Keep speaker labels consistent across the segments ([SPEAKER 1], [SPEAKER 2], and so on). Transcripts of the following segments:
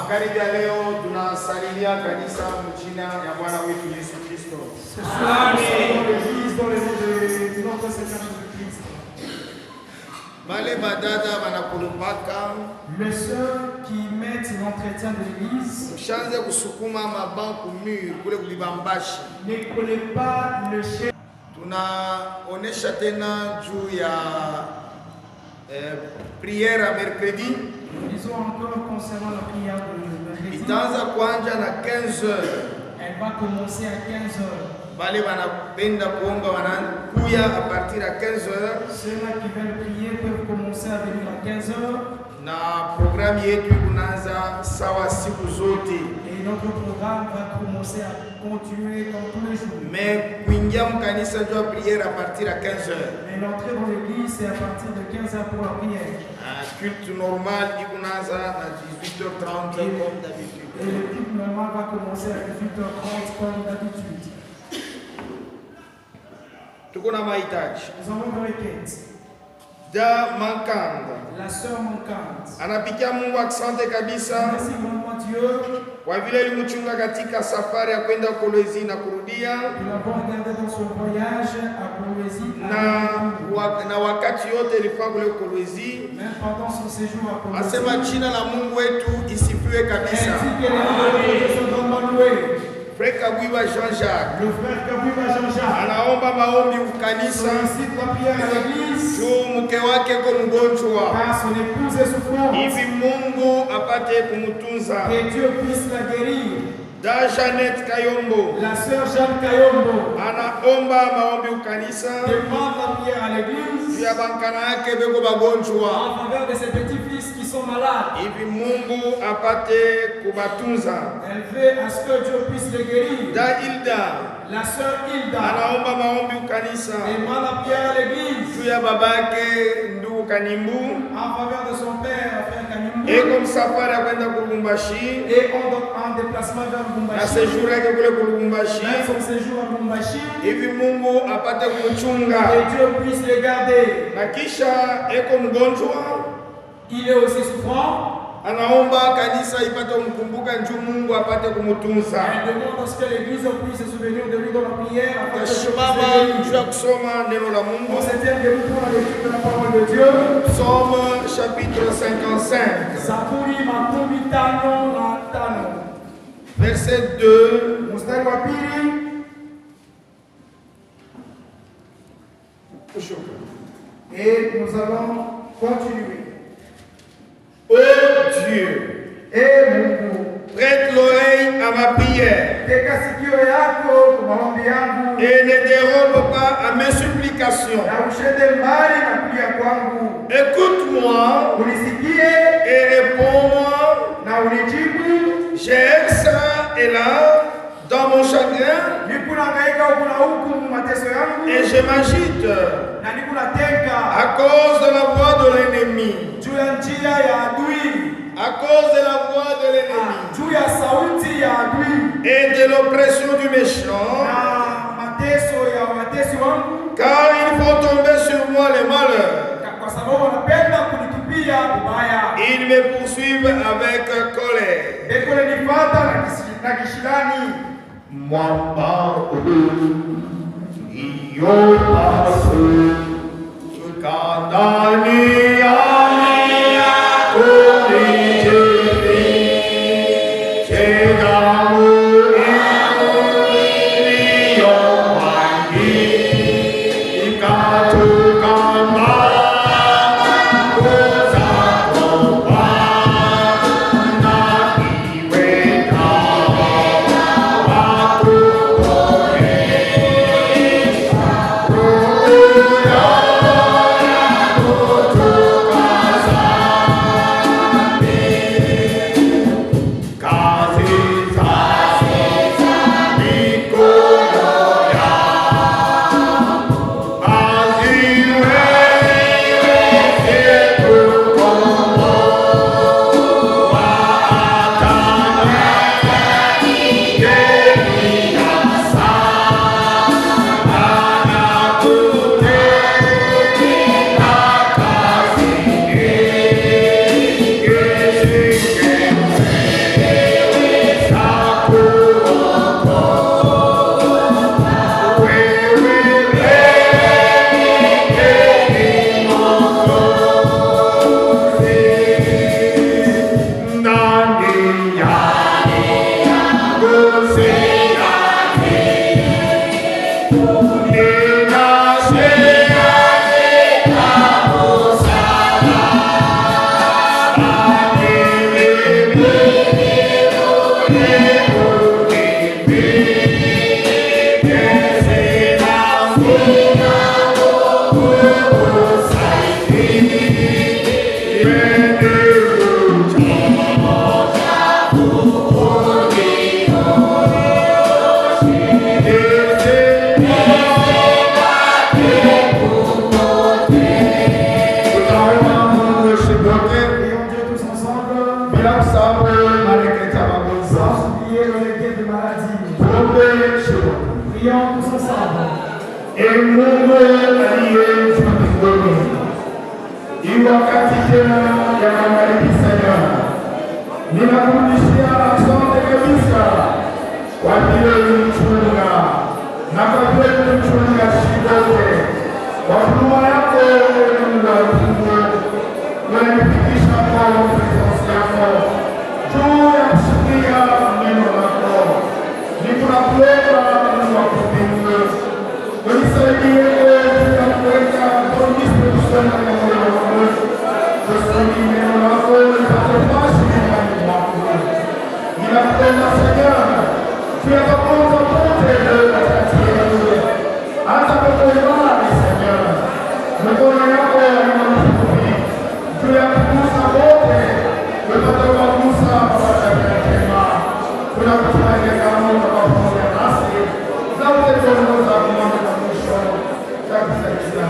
[SPEAKER 1] Magharibi ya leo tunasalimia kanisa mjina ya Bwana wetu Yesu Kristo. Bale badada banakulupaka.
[SPEAKER 2] Les sœurs qui mettent l'entretien de l'église.
[SPEAKER 1] Mshanze kusukuma mabanku mur kule kulibambashi.
[SPEAKER 2] Ne collez pas le chef.
[SPEAKER 1] Tunaonesha tena juu ya prière à mercredi.
[SPEAKER 2] Disons encore concernant la prière de mercredi.
[SPEAKER 1] Itaanza kuanja na 15h.
[SPEAKER 2] Elle va commencer à 15h.
[SPEAKER 1] Bale banapenda kuomba wanakuya à partir à 15h.
[SPEAKER 2] Ceux-là qui veulent prier peuvent commencer à venir à 15h.
[SPEAKER 1] Na programme yetu kunaanza sawa siku zote.
[SPEAKER 2] Et notre programme va commencer à continuer comme tous les jours.
[SPEAKER 1] Mais kuingia mkanisa ndio prière à partir à 15h.
[SPEAKER 2] Mais l'entrée dans l'église c'est à partir de 15h pour la prière.
[SPEAKER 1] Culte normal ikunaanza à 18h30 comme d'habitude.
[SPEAKER 2] Et le culte normal va commencer à 18h30 comme d'habitude.
[SPEAKER 1] Tuko na mahitaji.
[SPEAKER 2] Nous avons une requête.
[SPEAKER 1] Da mankanda.
[SPEAKER 2] La sœur manquante.
[SPEAKER 1] Anapikia Mungu asante kabisa.
[SPEAKER 2] Merci vraiment Dieu.
[SPEAKER 1] Kwa vile alimchunga katika safari ya kwenda Kolwezi na kurudia.
[SPEAKER 2] Nous l'avons regardé dans son voyage à Kolwezi.
[SPEAKER 1] Na wakati yote ilikuwa kule Kolwezi.
[SPEAKER 2] Même pendant son séjour à Kolwezi.
[SPEAKER 1] Asema jina la Mungu wetu isifiwe kabisa. Frère Kabwiba Jean-Jacques.
[SPEAKER 2] Le frère Kabwiba Jean-Jacques.
[SPEAKER 1] Anaomba maombi ukanisa.
[SPEAKER 2] Sollicite la prière à l'église.
[SPEAKER 1] Mke wake kwa mgonjwa.
[SPEAKER 2] Car son épouse est souffrante.
[SPEAKER 1] Hivi Mungu apate kumutunza.
[SPEAKER 2] Que Dieu puisse la guérir.
[SPEAKER 1] Da Jeannette Kayombo.
[SPEAKER 2] La sœur Jeanne Kayombo.
[SPEAKER 1] Anaomba maombi ukanisa.
[SPEAKER 2] Demande la prière à l'église.
[SPEAKER 1] Ya bankana yake beko bagonjwa.
[SPEAKER 2] En faveur de ses petits-fils qui sont malades.
[SPEAKER 1] Hivi Mungu apate kubatunza.
[SPEAKER 2] Elle veut à ce que Dieu puisse les guérir.
[SPEAKER 1] Da Hilda.
[SPEAKER 2] La sœur Hilda.
[SPEAKER 1] Anaomba maombi ukanisa.
[SPEAKER 2] Demande la prière à l'église.
[SPEAKER 1] Juu ya babake ndugu Kanimbu.
[SPEAKER 2] En faveur de son père, frère Kanimbu.
[SPEAKER 1] Et comme safari ya kwenda Lubumbashi.
[SPEAKER 2] Et en déplacement vers Lubumbashi.
[SPEAKER 1] Na séjour yake kule Lubumbashi.
[SPEAKER 2] Même son séjour à Lubumbashi.
[SPEAKER 1] Hivi Mungu apate kumchunga.
[SPEAKER 2] Et Dieu puisse les garder.
[SPEAKER 1] Na kisha eko mgonjwa.
[SPEAKER 2] Il est aussi souffrant.
[SPEAKER 1] Anaomba kanisa ipate kumkumbuka njoo Mungu apate kumutunza.
[SPEAKER 2] Elle demande à ce que l'église puisse se souvenir de lui dans la prière.
[SPEAKER 1] Tashimama njoo kusoma neno la Mungu.
[SPEAKER 2] On se tient debout pour la lecture de la parole de Dieu.
[SPEAKER 1] Psaume chapitre 55.
[SPEAKER 2] Zaburi makumi tano na tano.
[SPEAKER 1] Verset 2.
[SPEAKER 2] Mstari wa pili. Et nous allons continuer.
[SPEAKER 1] Oh Dieu, prête l'oreille à ma prière et ne dérobe pas à mes supplications. Écoute-moi et réponds-moi. J'ai ça et là dans mon chagrin et je m'agite à cause de la voix de l'ennemi. À cause de la voix de l'ennemi et de l'oppression du méchant, car ils font tomber sur moi les malheurs. Ils me poursuivent avec colère.
[SPEAKER 3] Oh
[SPEAKER 2] Prions tous ensemble.
[SPEAKER 1] Et Mungu aliye mbinguni, wakati tena ya magharibi sana, ninakurudishia asante kabisa kwa vile ulichunga na kwa vile ulichunga shidote kwa huduma yako. Mungu wa Mungu, unanifikisha kwa presence yako juu ya kushikia neno lako. Nikunakuomba Mungu wa mbinguni, unisaidie na kuweka kwa disposition ya moyo wangu kusudi neno lako lipate nafasi ndani mwangu. Ninakuomba sana tuyapamoja pote leo katikati yetu, hata kwa imani sana mikono yako inamtukufi tuyakugusa wote tupate kugusa baada ya tema. Tunakutumaini kama Mungu pamoja nasi na utaongoza mwanzo na mwisho kabisa kila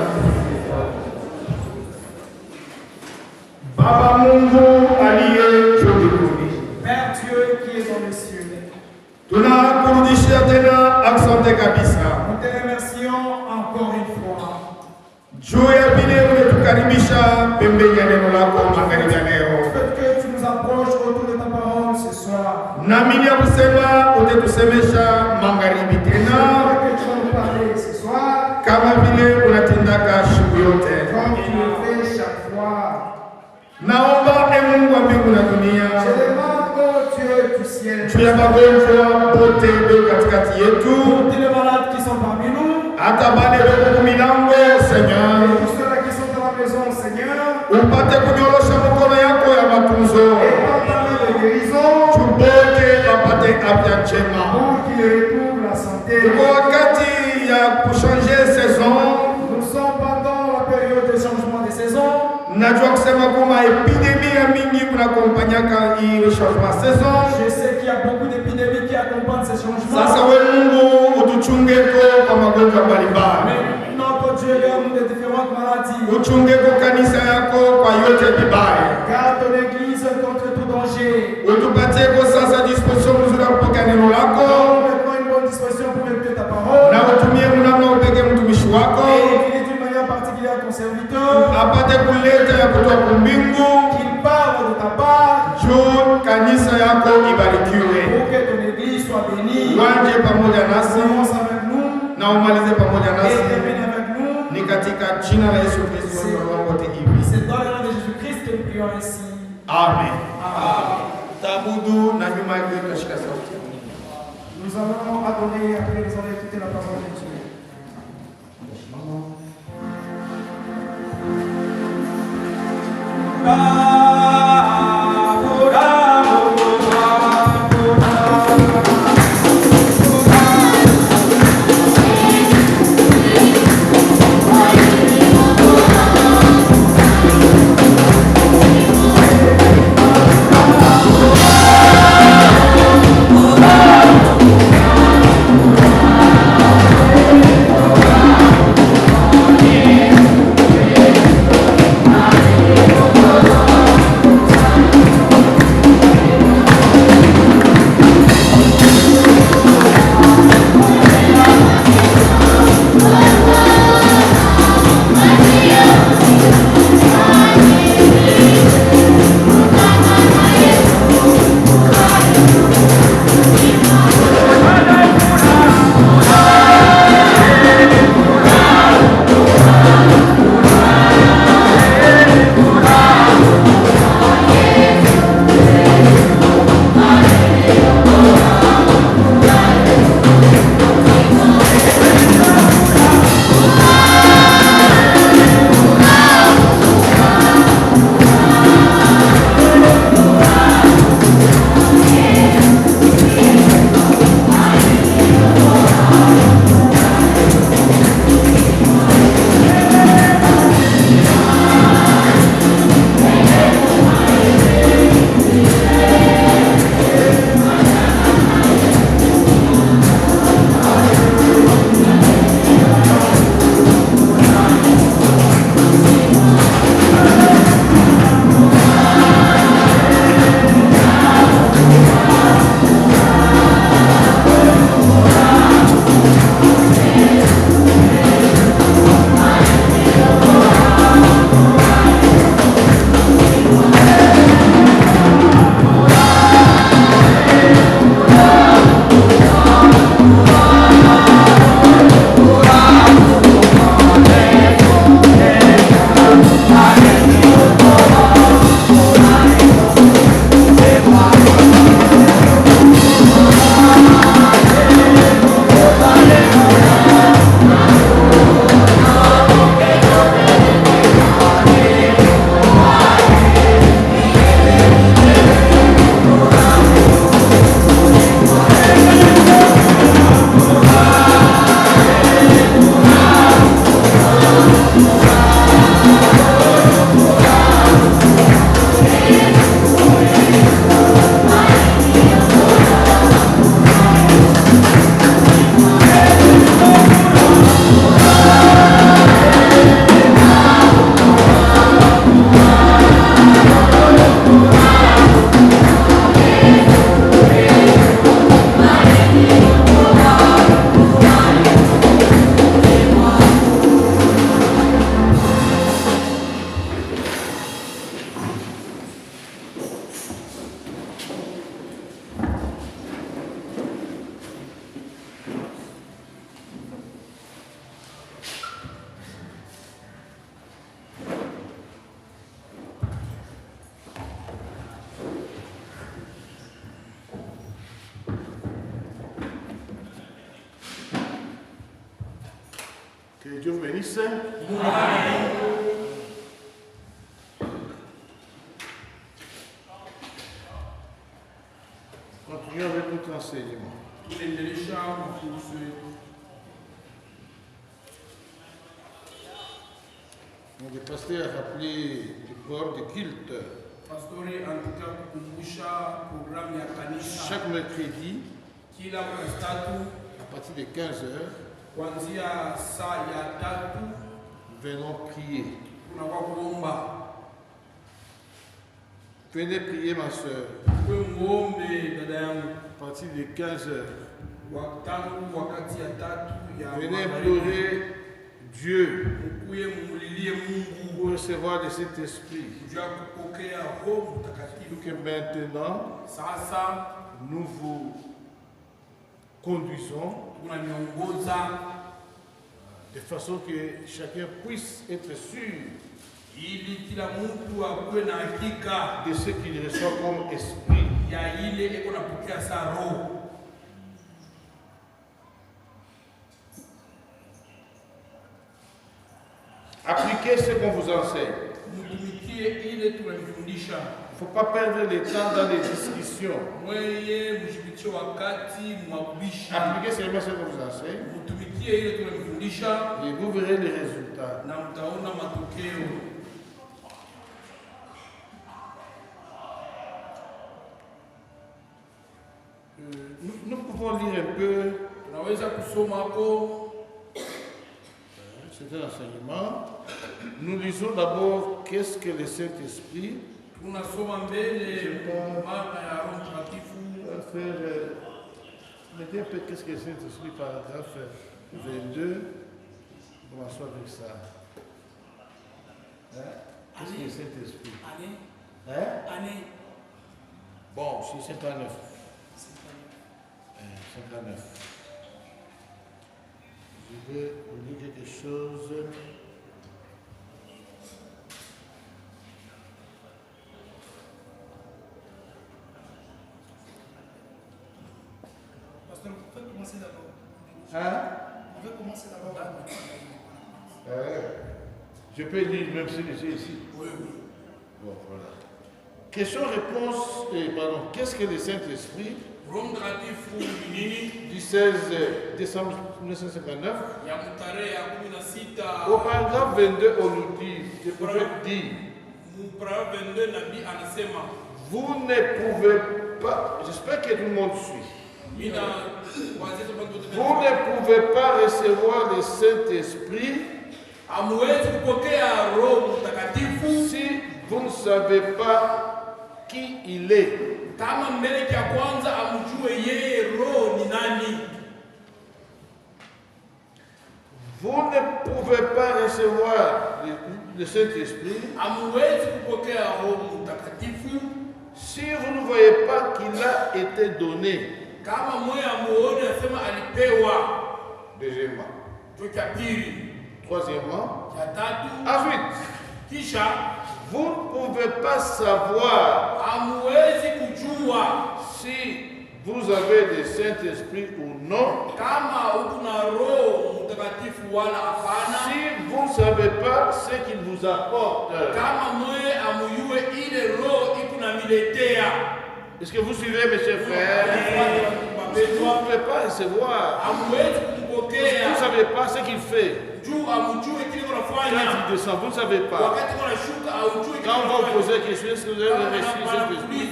[SPEAKER 1] Baba Mungu aliye juu mbinguni,
[SPEAKER 2] Père Dieu qui est dans les cieux,
[SPEAKER 1] tunakurudishia tena asante kabisa.
[SPEAKER 2] Nous te remercions encore une fois
[SPEAKER 1] juu ya vile umetukaribisha pembeni ya neno lako magharibi ya leo.
[SPEAKER 2] que tu nous approches autour de ta parole ce soir.
[SPEAKER 1] Naamini ya kusema utatusemesha magharibi tena
[SPEAKER 2] Que tu vas nous parler ce soir
[SPEAKER 1] kama vile unatendaka siku yote.
[SPEAKER 2] comme tu le fais chaque fois.
[SPEAKER 1] Naomba Mungu wa mbingu na dunia,
[SPEAKER 2] Je demande au Dieu du ciel,
[SPEAKER 1] juu ya magonjwa wote leo katikati yetu,
[SPEAKER 2] tous les malades qui sont parmi nous,
[SPEAKER 1] hata bale weko milango Seigneur,
[SPEAKER 2] et tous ceux-là qui sont dans la maison, Seigneur,
[SPEAKER 1] upate kunyorosha mkono yako ya matunzo,
[SPEAKER 2] et par ta main de guérison,
[SPEAKER 1] tubote wapate afya njema.
[SPEAKER 2] pour qu'ils retrouvent la santé.
[SPEAKER 1] Tuko wakati ya kuchanger saison.
[SPEAKER 2] Nous sommes pendant la période de changement de saison.
[SPEAKER 1] Najua kusema kwamba epidemia mingi kunakompanyaka hii changement saison.
[SPEAKER 2] Je sais qu'il y a beaucoup d'épidémies qui accompagnent ces changements.
[SPEAKER 1] Sasa we Mungu utuchungeko kwa magonjwa mbalimbali,
[SPEAKER 2] Mais notre Dieu garde de différentes maladies.
[SPEAKER 1] uchungeko kanisa yako kwa yote vibaya,
[SPEAKER 2] Garde ton église contre tout danger.
[SPEAKER 1] utupatieko sasa disposition mzuri ya kupokea neno lako,
[SPEAKER 2] Donne maintenant une bonne disposition pour écouter ta parole.
[SPEAKER 1] na utumie mnamna upeke mtumishi wako
[SPEAKER 2] Et utilise d'une manière particulière ton serviteur.
[SPEAKER 1] apate kuleta ya kutoka kumbingu
[SPEAKER 2] Qu'il parle de ta part.
[SPEAKER 1] juu kanisa yako ibarikiwe.
[SPEAKER 2] Pour que ton église soit bénie.
[SPEAKER 1] Wanje pamoja nasi
[SPEAKER 2] Commence avec nous.
[SPEAKER 1] na umalize pamoja
[SPEAKER 2] Et
[SPEAKER 1] nasi,
[SPEAKER 2] termine avec nous.
[SPEAKER 1] ni katika jina la Yesu Kristo wote hivi.
[SPEAKER 2] C'est dans le nom de Jésus-Christ que nous prions ainsi.
[SPEAKER 1] Amen.
[SPEAKER 2] Amen.
[SPEAKER 1] Tabudu na nyuma yake tutashika sauti.
[SPEAKER 2] Nous allons adorer après nous allons écouter la parole de Dieu.
[SPEAKER 3] Oh,
[SPEAKER 1] Dieu vous bénisse. Continuons avec notre enseignement. Donc, le pasteur a rappelé le programme de culte. Chaque mercredi, à partir de 15h, venons prier. Venez prier, ma soeur. À partir de 15h. Venez implorer Dieu pour recevoir de cet esprit. Que maintenant, nous vous conduisons de façon que chacun puisse être sûr de ce qu'il reçoit comme esprit. Appliquez ce qu'on vous enseigne. Il ne faut pas perdre le temps dans les discussions. Appliquez seulement ce qu'on vous enseigne et vous verrez les résultats. Nous pouvons lire un peu. C'est un enseignement. Nous lisons d'abord qu'est-ce que le Saint-Esprit. Mettez un peu qu'est-ce que le Saint-Esprit, paragraphe 22. Commençons avec ça. Qu'est-ce que le Saint-Esprit? Année. Bon, c'est 59. 59. Je vais vous dire quelque chose.
[SPEAKER 2] Pasteur, vous pouvez commencer d'abord.
[SPEAKER 1] Vous pouvez commencer d'abord. Je peux lire même si je suis ici. Oui. Bon, voilà. Question-réponse, qu'est-ce que le Saint-Esprit? Du 16 décembre 1959. Au paragraphe 22, on nous dit, le prophète dit, vous ne pouvez pas, j'espère que tout le monde suit, vous ne pouvez pas recevoir le Saint-Esprit si vous ne savez pas qui il est. Vous ne pouvez pas recevoir le Saint-Esprit si vous ne voyez pas qu'il a été donné. Deuxièmement. Troisièmement. Ensuite, vous ne pouvez pas savoir si vous avez le Saint-Esprit ou non, si vous ne savez pas ce qu'il vous apporte. Est-ce que vous suivez, mes chers frères? Vous ne pouvez pas recevoir. Vous ne savez pas ce qu'il fait. Quand il descend, vous ne savez pas. Quand on va vous poser la question, est-ce que vous avez reçu le Saint-Esprit?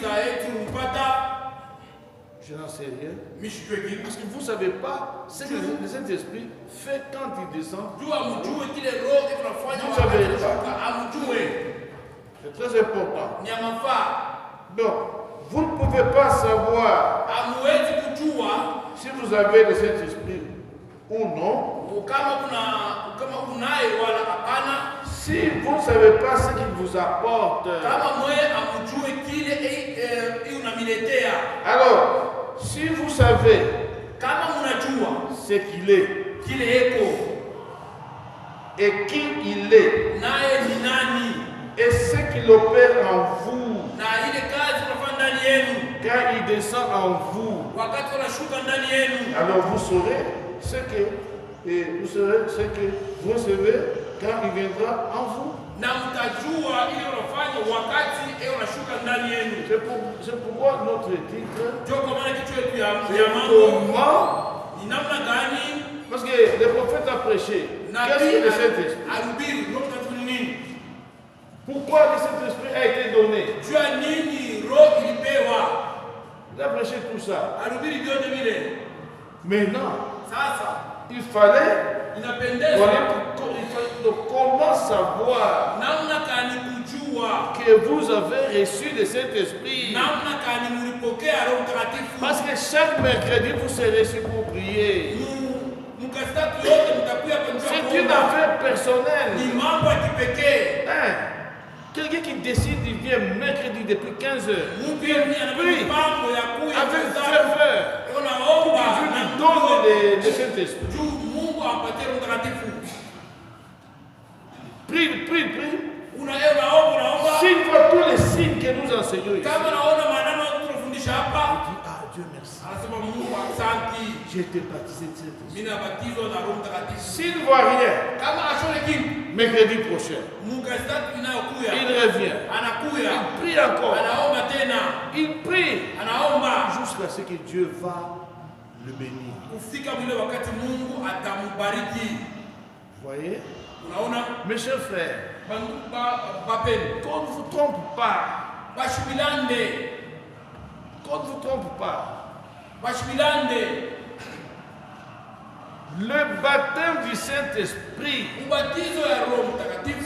[SPEAKER 1] Je n'en sais rien. Parce que vous ne savez pas ce que le Saint-Esprit fait quand il descend. Vous ne savez pas. C'est très important. Donc, vous ne pouvez pas savoir si vous avez le Saint-Esprit ou non. Si vous ne savez pas ce qu'il vous apporte. Alors, si vous savez ce qu'il est et qui il est et ce qu'il opère en vous quand il descend en vous, alors vous saurez ce que Et vous saurez ce que vous recevez quand il viendra en vous. C'est pourquoi notre titre, c'est comment. Parce que le prophète a prêché. Qu'est-ce que le Saint-Esprit? Pourquoi le Saint-Esprit a été donné? Il a prêché tout ça. Maintenant, il fallait comment savoir que vous avez reçu le Saint-Esprit. Parce que chaque mercredi, vous serez ici pour prier. C'est une affaire personnelle. Hein? Quelqu'un qui décide, il vient mercredi depuis 15 heures. Il prie avec ferveur. Dieu lui donne le Saint-Esprit. Prie. S'il voit tous les signes que nous enseignons ici, il dit, ah Dieu merci. J'ai été baptisé de Saint-Esprit. S'il ne voit rien, mercredi prochain, il revient. Il prie encore. Il prie jusqu'à ce que Dieu va le bénir. Vous voyez? Mes chers frères, qu'on ne vous trompe pas. Qu'on ne vous trompe pas. Le baptême du Saint-Esprit,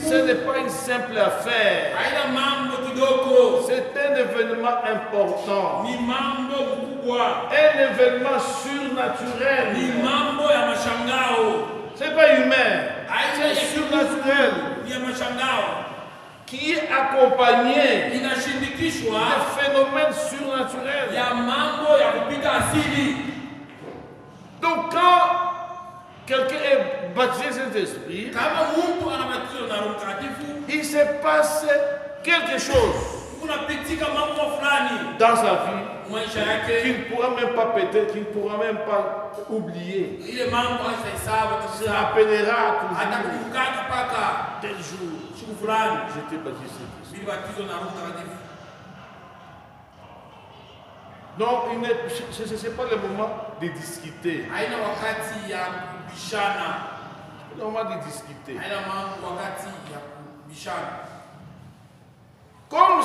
[SPEAKER 1] ce n'est pas une simple affaire. C'est un événement important. Un événement surnaturel. Ce n'est pas humain. C'est surnaturel. Qui est accompagné de phénomènes surnaturels. Donc quand quelqu'un est baptisé Saint-Esprit, il se passe quelque chose dans sa vie qu'il ne pourra même pas péter, qu'il ne pourra même pas oublier. Il se rappellera toujours tel jour, j'étais baptisé Saint-Esprit. Donc, ce n'est pas le moment de discuter. Le moment de discuter. Comme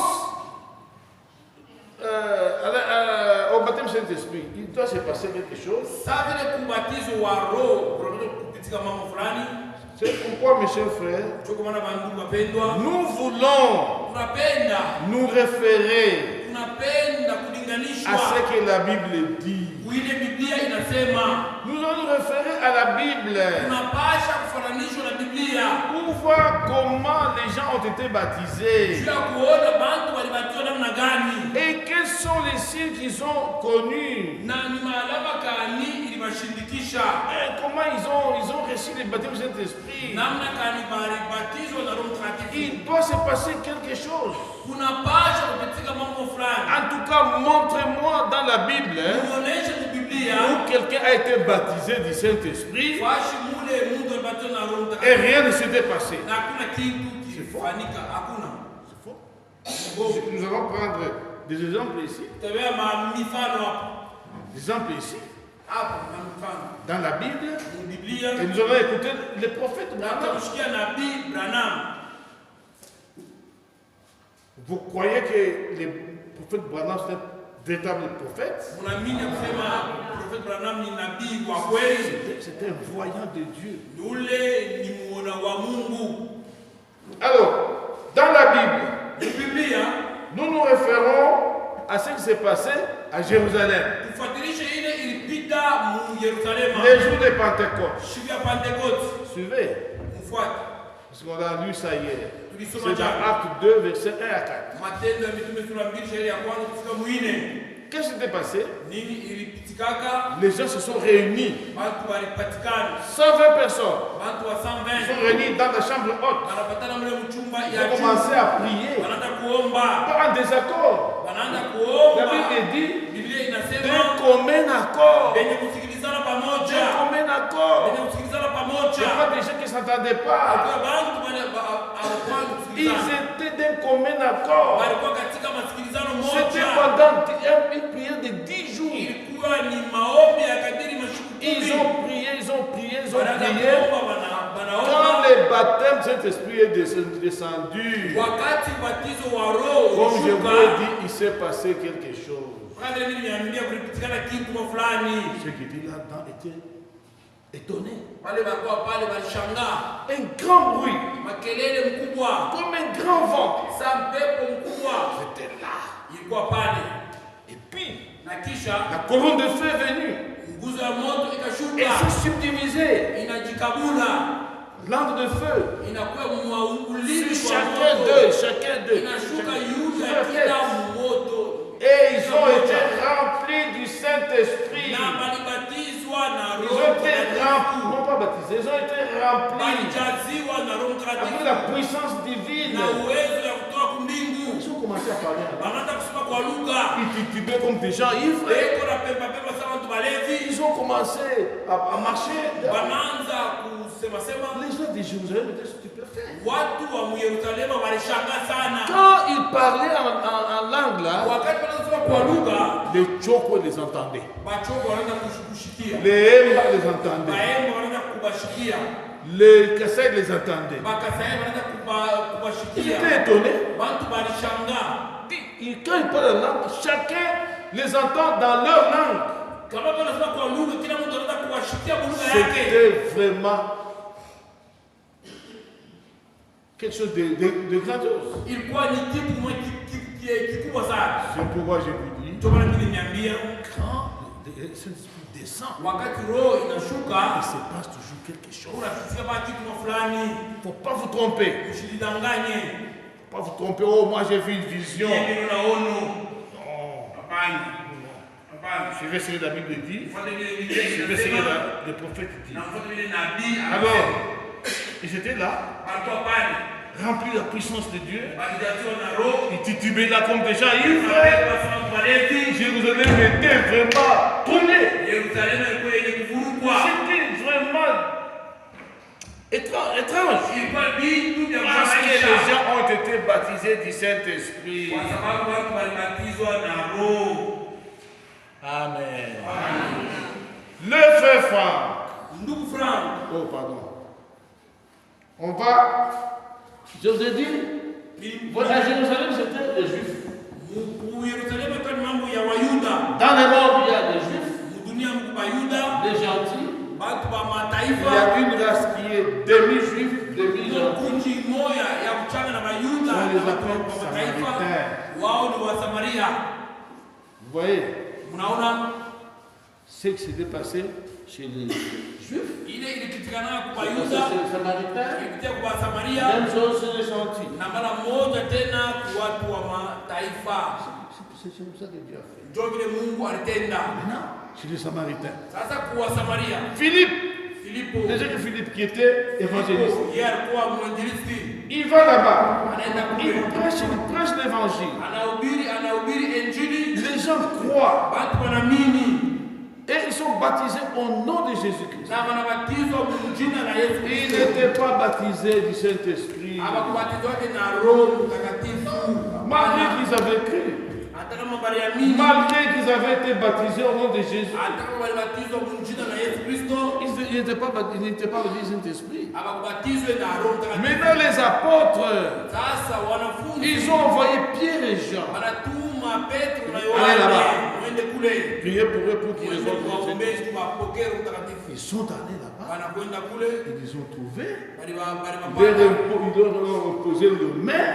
[SPEAKER 1] au baptême Saint-Esprit, il doit se passer quelque chose. C'est pourquoi, mes chers frères, nous voulons nous référer à ce que la Bible dit. Nous allons nous référer à la Bible pour voir comment les gens ont été baptisés et quels sont les signes qu'ils ont connus et comment ils ont reçu le baptême du Saint-Esprit. Il doit se passer quelque chose. En tout cas, montrez-moi dans la Bible où quelqu'un a été baptisé du Saint-Esprit et rien ne s'était passé. C'est faux. C'est faux. Nous allons prendre des exemples ici. Des exemples ici. Dans la Bible. Et nous allons écouter les prophètes. Vous croyez que les prophètes Branham sont un véritable prophète? C'était un voyant de Dieu. Alors, dans la Bible, nous nous référons à ce qui s'est passé à Jérusalem. Les jours de Pentecôte. Suivez. Parce qu'on a lu ça hier. C'est dans Acte 2, versets 1 à 4. Qu'est-ce qui s'était passé? Les gens se sont réunis. 120 personnes. Ils sont réunis dans la chambre haute. Ils ont commencé à prier. Pas en désaccord. La Bible dit d'un commun accord. D'un commun accord. pas des gens qui ne s'entendaient pas. Ils étaient d'un commun accord. C'était pendant une prière de 10 jours. Ils ont prié. Quand le baptême de Saint-Esprit est descendu, comme je vous l'ai dit, il s'est passé quelque chose. Ceux qui étaient là-dedans étaient étonnés. Un grand bruit, comme un grand vent, c'était là. Et puis, la colonne de feu est venue. Elle s'est subdivisée. L'angle de feu. Chacun d'eux. Et ils ont été remplis du Saint-Esprit. Ils ont été remplis, non pas baptisés, ils ont été remplis avec la puissance divine. Ils ont commencé à parler. Ils titubaient comme des gens ivres. Ils ont commencé à marcher. Les gens de Jérusalem étaient stupéfaits. Quand ils parlaient en langue là, les Tchokos les entendaient. Les Emba les entendaient. Les Kassai les entendaient. Ils étaient étonnés. Quand ils parlent en langue, chacun les entend dans leur langue. C'était vraiment quelque chose de grandiose. C'est pourquoi je vous dis, quand le Saint-Esprit descend, il se passe toujours quelque chose. Il ne faut pas vous tromper. Pas vous tromper. Oh, moi j'ai vu une vision. Non. Je vais essayer la Bible dit. Je vais essayer le prophète dit. Alors, ils étaient là, remplis de la puissance de Dieu. Ils titubaient là comme des gens ivres. Jérusalem était vraiment tourné. C'était vraiment étrange. Parce que les gens ont été baptisés du Saint-Esprit. Amen. Le frère Franck. Oh, pardon. On va. Je vous ai dit, à Jérusalem, c'était les Juifs. Dans le monde, il y a des Juifs, des gentils. Il y a une race qui est demi-juif, demi-gentil. On les appelle Samaritains. Vous voyez ce qui s'était passé chez les Juifs. Chez les Samaritains. Même chose chez les gentils. C'est ça que Dieu a fait. Maintenant, chez les Samaritains. Philippe, déjà que Philippe qui était évangéliste, il va là-bas, il prêche l'évangile. Les gens croient et ils sont baptisés au nom de Jésus-Christ. Ils n'étaient pas baptisés du Saint-Esprit, malgré qu'ils avaient cru. Malgré qu'ils avaient été baptisés au nom de Jésus, ils n'étaient pas baptisés du Saint-Esprit. Maintenant les apôtres, ils ont envoyé Pierre et Jean. Allez là-bas. Priez pour eux pour qu'ils reçoivent le Saint-Esprit. Ils sont allés là-bas. Ils les ont trouvés. Ils leur ont posé le main.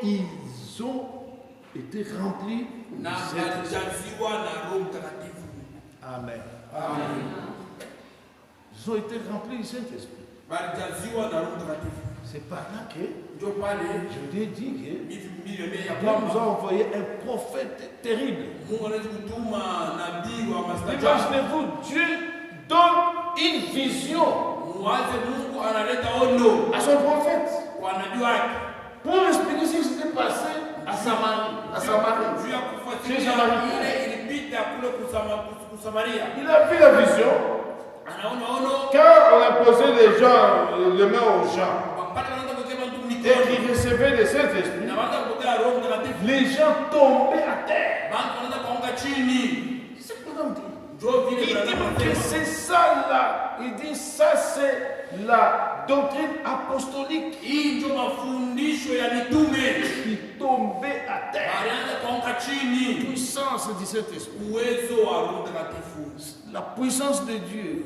[SPEAKER 1] Et ils ont été remplis du Saint-Esprit. Amen. Ils ont été remplis du Saint-Esprit. C'est par là que je vous ai dit que Dieu nous a envoyé un prophète terrible. Imaginez-vous, Dieu donne une vision à son prophète pour expliquer ce qui s'était passé à Samarie. Chez Samaritains. Il a vu la vision. Quand on imposait les mains aux gens et qu'ils recevaient le Saint-Esprit, les gens tombaient à terre. C'est ce que l'on dit. Il dit que c'est ça là. Il dit ça c'est la doctrine apostolique. Il tombait à terre. Puissance du Saint-Esprit. La puissance de Dieu.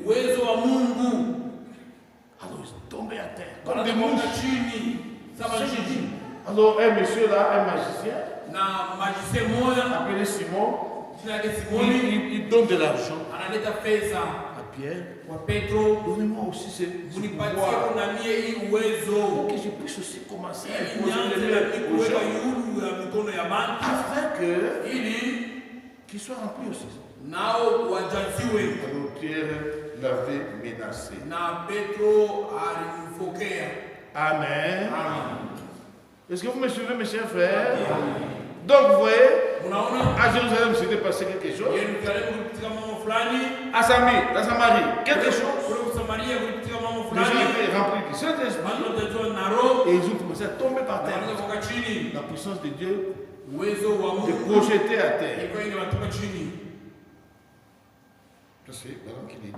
[SPEAKER 1] Alors ils tombaient à terre. Comme des mouches. Alors un monsieur là, un magicien, appelé Simon, il donne de l'argent à Pierre. Donnez-moi aussi ce pouvoir pour que je puisse aussi commencer à imposer les mains aux gens afin qu'il soit rempli aussi. Alors Pierre l'avait menacé. Amen. Est-ce que vous me suivez, mes chers frères? Donc vous voyez, à Jérusalem s'était passé quelque chose. À Samarie, quelque chose. Les gens étaient remplis du Saint-Esprit et ils ont commencé à tomber par terre. La puissance de Dieu de projeter à terre. C'est Branham qui dit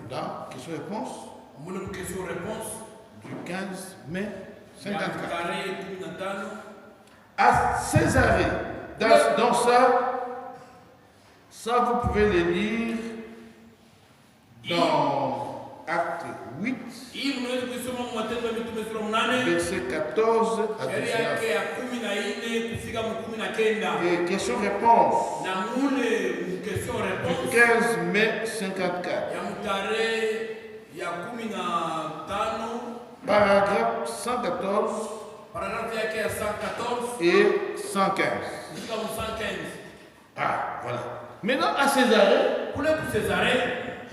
[SPEAKER 1] dans question-réponse du 15 mai 54. À Césarée, dans ça vous pouvez le lire dans Acte 8, verset 14 à 19. Et question-réponse du 15 mai 54. Paragraphe 114 et 115. Ah, voilà. Maintenant, à Césarée,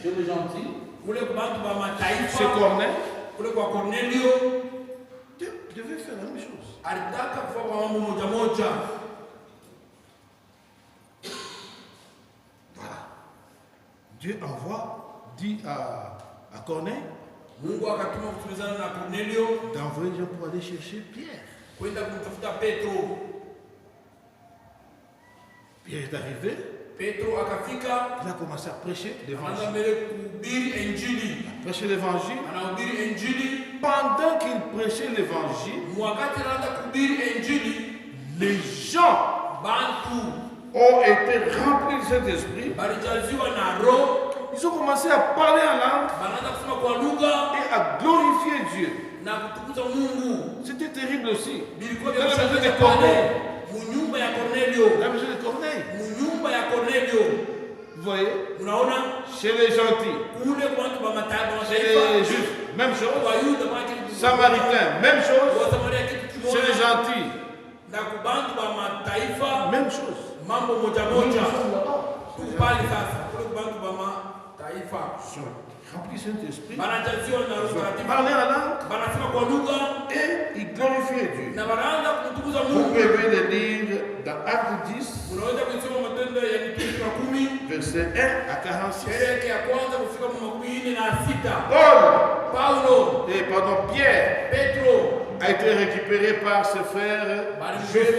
[SPEAKER 1] chez les gentils, chez Corneille, Dieu devait faire la même chose. Voilà. Dieu envoie, dit à Corneille, d'envoyer les gens pour aller chercher Pierre. Pierre est arrivé. Il a commencé à prêcher l'évangile. Prêcher l'évangile. Pendant qu'il prêchait l'évangile, les gens ont été remplis du Saint-Esprit. Ils ont commencé à parler en langue et à glorifier Dieu. C'était terrible aussi. Dans la maison de Corneille. La maison de Corneille. Vous voyez? Chez les gentils. Chez les juifs, même chose. Samaritains, même chose. Chez les gentils. Même chose. Remplis Saint-Esprit, parler en langue et il glorifiait Dieu. Vous pouvez le lire dans Acte 10, verset 1 à 46. Pierre a été récupéré par ses frères juifs.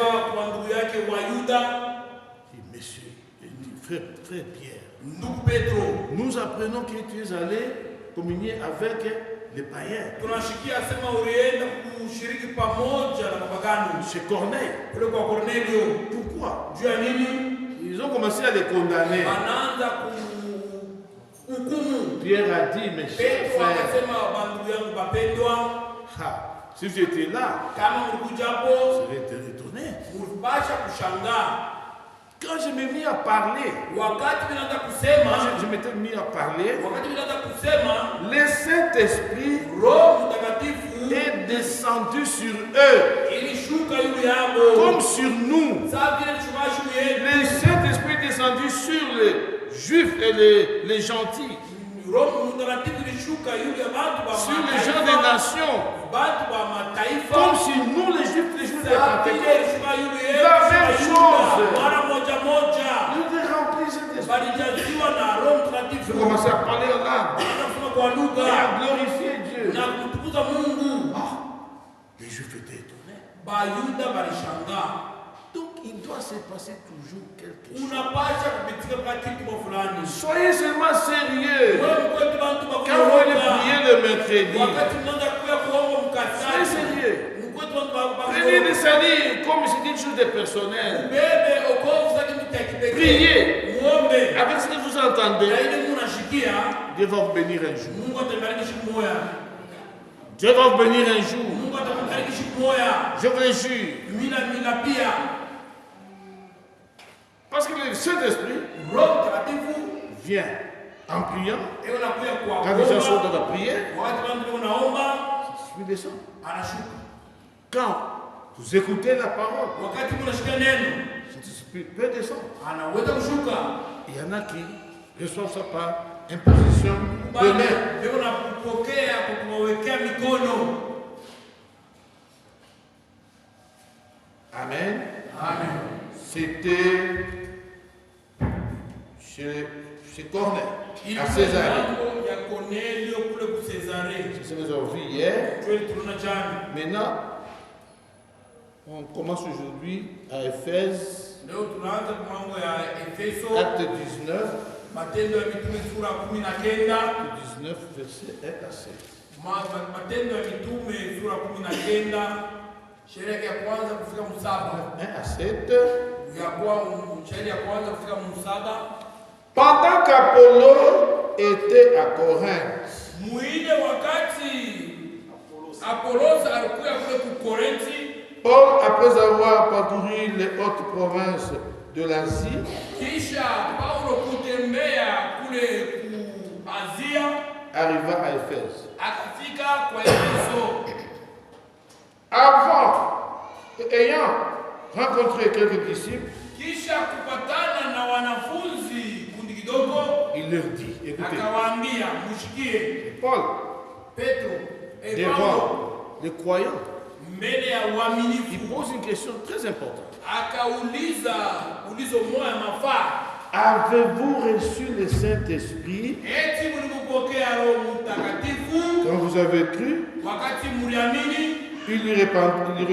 [SPEAKER 1] Monsieur, frère Pierre, nous apprenons que tu es allé communier avec les païens. Chez Corneille. Pourquoi? Ils ont commencé à les condamner. Pierre a dit, mes chers frères, si j'étais là, je serais étonné. Quand je m'ai mis à parler, je m'étais mis à parler, le Saint-Esprit est descendu sur eux, comme sur nous. Le Saint-Esprit est descendu sur les Juifs et les gentils, sur les gens des nations, comme si nous les Juifs, les Juifs de Pentecôte, la même chose. Nous étions remplis de Saint-Esprit. Je commençais à parler en langue. Et à glorifier Dieu. Les Juifs étaient étonnés. Donc il doit se passer toujours quelque chose. Soyez seulement sérieux. Quand vous allez prier le mercredi, soyez sérieux. Prenez des salis comme c'est une chose de personnel. Priez. Avec ce que vous entendez, Dieu va vous bénir un jour. Dieu va vous bénir un jour. Je vous le jure. Parce que le Saint-Esprit vient en priant. Quand les gens sont dans la prière, il descend. Quand vous écoutez la parole, Saint-Esprit peut descendre. Il y en a qui reçoivent ça par imposition de main. Amen. Amen. C'était chez Corneille, à Césarée. C'est ce que nous avons vu hier. Maintenant, on commence aujourd'hui à Éphèse, acte 19, 19, verset 1 à 7. 1 à 7. Pendant qu'Apollo était à Corinthe, Paul, après avoir parcouru les hautes provinces de l'Asie, arriva à Éphèse. Avant, ayant rencontré quelques disciples, il leur dit, écoutez, Paul, devant les croyants, il pose une question très importante. Avez-vous reçu le Saint-Esprit quand vous avez cru? Il lui répondit,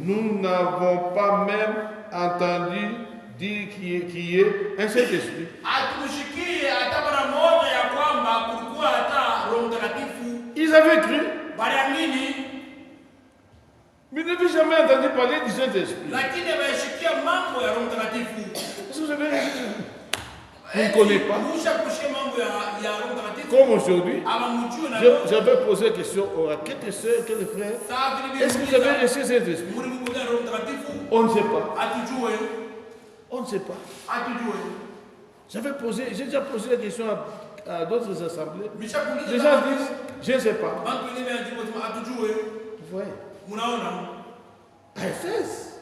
[SPEAKER 1] nous n'avons pas même entendu dire qu'il y ait un Saint-Esprit. Ils avaient cru, mais ils n'avaient jamais entendu parler du Saint-Esprit. Est-ce que vous avez reçu? On ne connaît pas. Comme aujourd'hui, j'avais posé la question à quelques soeurs, quelques frères. Est-ce que vous avez reçu cet esprit? On ne sait pas. On ne sait pas. J'ai déjà posé la question à d'autres assemblées. Les gens disent, je ne sais pas. Vous voyez? À Éphèse,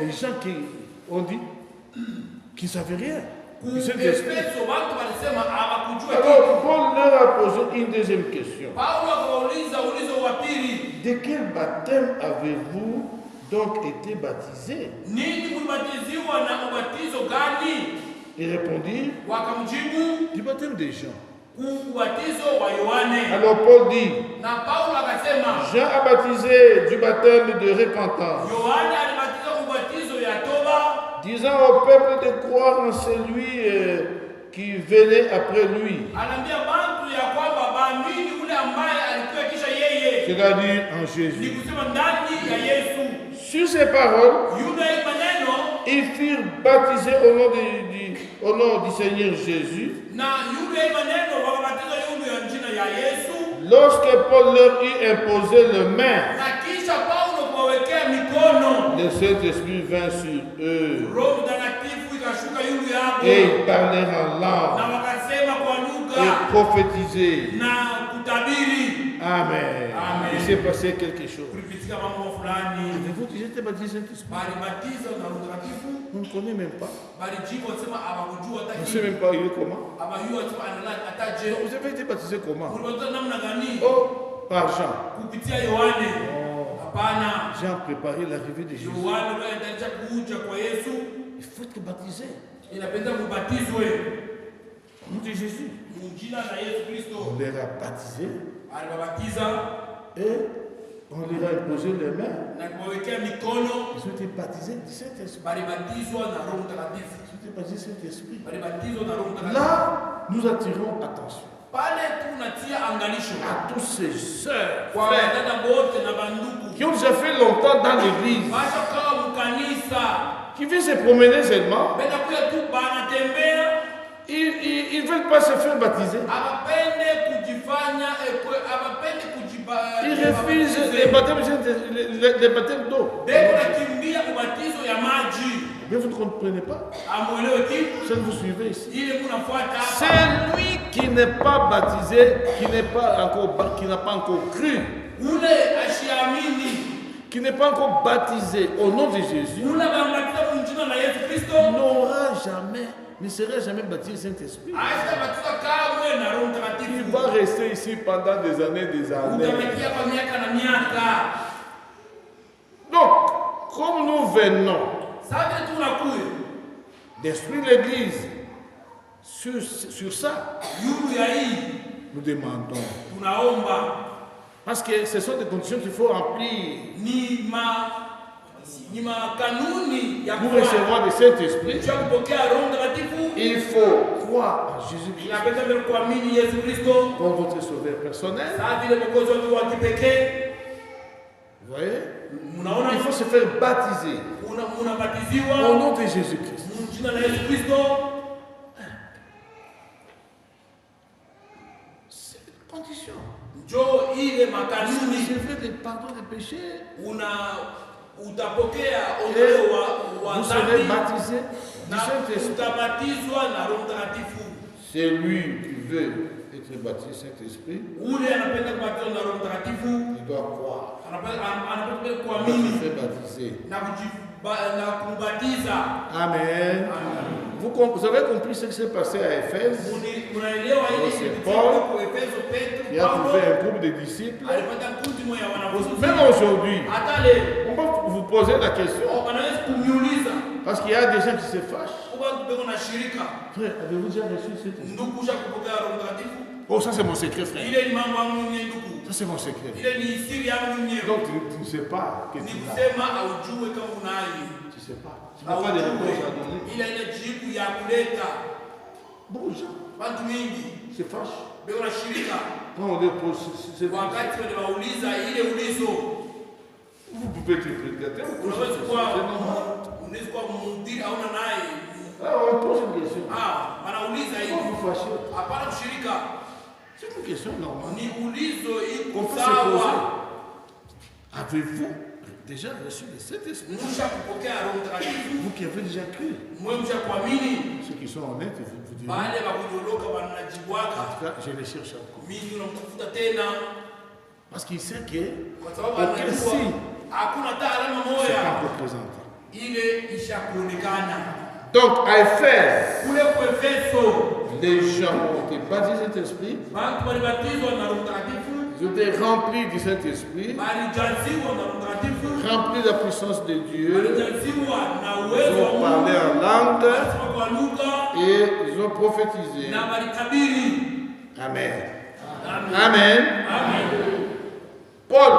[SPEAKER 1] les gens qui ont dit qu'ils ne savaient rien. Alors, Paul leur a posé une deuxième question. De quel baptême avez-vous donc été baptisés? Il répondit, du baptême des gens. Alors Paul dit, Jean a baptisé du baptême de repentance, disant au peuple de croire en celui qui venait après lui, c'est-à-dire en Jésus. Sur ces paroles, ils furent baptisés au nom du Seigneur Jésus. Lorsque Paul leur eut imposé les mains, le Saint-Esprit vint sur eux et ils parlèrent en langue et prophétisèrent. Amen. Il s'est passé quelque chose. Avez-vous déjà été baptisé Saint-Esprit? On ne connaît même pas. On ne sait même pas il est comment. Vous avez été baptisé comment? Oh, par Jean. Oh. Jean préparé l'arrivée de Jésus. Il faut être baptisé. Au nom de Jésus. On les a baptisés. Et on leur a imposé les mains. Ils ont été baptisés du Saint-Esprit. Ils ont été baptisés du Saint-Esprit. Là, nous attirons attention à tous ces sœurs, frères, qui ont déjà fait longtemps dans l'église, qui viennent se promener seulement. Ils ne veulent pas se faire baptiser. Ils refusent les baptêmes d'eau. Mais vous ne comprenez pas. Si vous suivez ici. C'est lui qui n'est pas baptisé, qui n'a pas encore cru, qui n'est pas encore baptisé au nom de Jésus, ne sera jamais baptisé Saint-Esprit. Il va rester ici pendant des années, des années. Donc, comme nous venons d'instruire l'Église sur ça, nous demandons. Parce que ce sont des conditions qu'il faut remplir pour recevoir le Saint-Esprit. Il faut croire en Jésus-Christ comme votre sauveur personnel. Vous voyez? Il faut se faire baptiser au nom de Jésus-Christ. C'est une condition. Vous recevez des pardons des péchés. Vous serez baptisé du Saint-Esprit. C'est lui qui veut être baptisé Saint-Esprit. Il doit croire. Il doit se faire baptiser. Amen. Vous avez compris ce qui s'est passé à Éphèse? C'est Paul qui a trouvé un groupe de disciples. Même aujourd'hui, on peut vous poser la question. Parce qu'il y a des gens qui se fâchent. Frère, avez-vous déjà reçu cette esprit? Oh, ça c'est mon secret, frère. Ça c'est mon secret. Donc tu ne sais pas que tu l'as. Tu ne sais pas. Tu n'as pas de réponse à donner. Beaucoup de gens se fâchent. Quand on leur pose cette question, vous pouvez être prédicateur. On pose une question. Pourquoi vous fâchez? C'est une question normale. On peut se poser. Avez-vous déjà reçu le Saint-Esprit? Vous qui avez déjà cru. Ceux qui sont honnêtes, vous direz. En tout cas, je les cherche encore. Parce qu'il sait que aucun signe n'est pas représenté. Donc, à Éphèse, les gens ont été baptisés du Saint-Esprit. Ils ont été remplis du Saint-Esprit, remplis de la puissance de Dieu. Ils ont parlé en langue et ils ont prophétisé. Amen. Amen. Paul,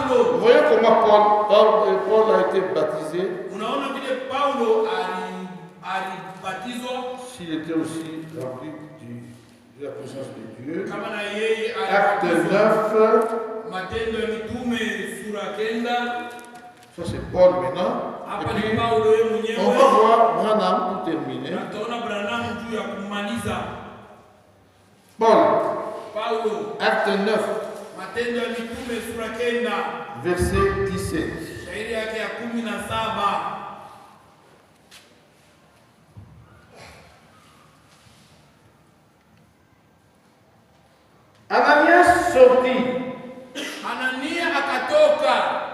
[SPEAKER 1] vous voyez comment Paul a été baptisé? S'il était aussi rempli de la puissance de Dieu. Acte 9. Ça c'est Paul maintenant. Et puis, on va voir Branham pour terminer. Paul, acte 9, verset 17. Ananias sortit.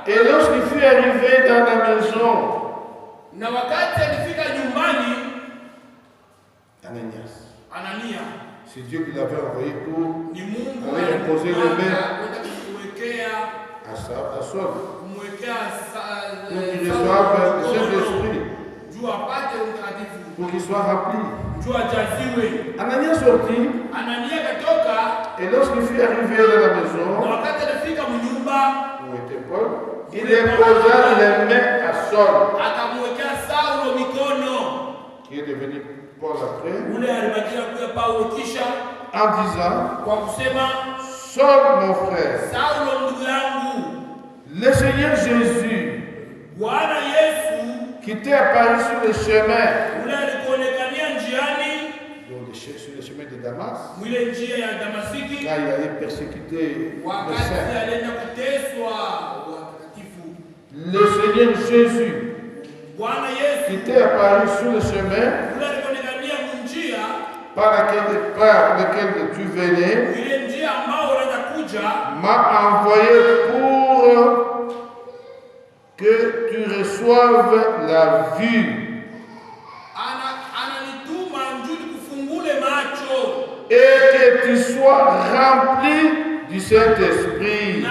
[SPEAKER 1] Et lorsqu'il fut arrivé dans la maison, Ananias, c'est Dieu qui l'avait envoyé pour aller imposer les mains à à sol. Pour qu'ils reçoivent le Saint-Esprit. Pour qu'ils soient remplis. Anania sortit. Et lorsqu'il fut arrivé dans la maison, où était Paul, il imposa les mains à Saul, qui est devenu Paul après, en disant, Saul mon frère, le Seigneur Jésus, qui t'est apparu sur le chemin, sur le chemin de Damas, car il allait persécuter les saints. Le Seigneur Jésus, qui t'est apparu sur le chemin, par lequel tu venais, m'a envoyé pour que tu reçoives la vue et que tu sois rempli du Saint-Esprit.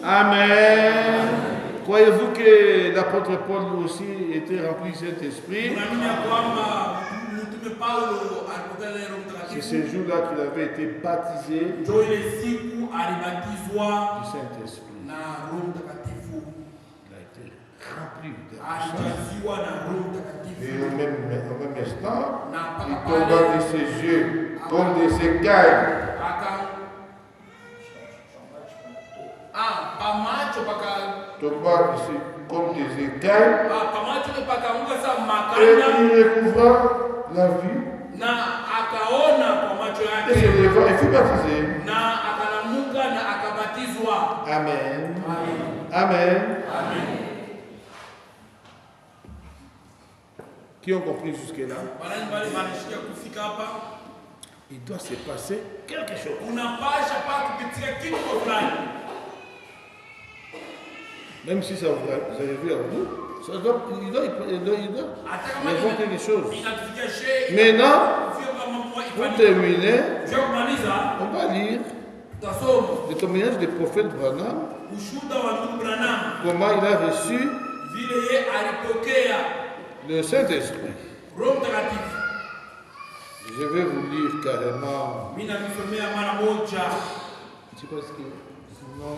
[SPEAKER 1] Amen. Croyez-vous que l'apôtre Paul aussi était rempli du Saint-Esprit? C'est ce jour-là qu'il avait été baptisé du Saint-Esprit. Il a été rempli de puissance. Et au même instant, il tomba de ses yeux comme des écailles. Tomba ici comme des écailles. Et il recouvra la vue. Et se leva et fut baptisé. Amen. Amen. Qui ont compris jusque-là? Il doit se passer quelque chose. Même si ça vous avez vu à vous, ça doit, il doit voir quelque chose. Maintenant, pour terminer, on va lire le témoignage du prophète Branham, comment il a reçu le Saint-Esprit. Je vais vous lire carrément. Je sais pas ce que non.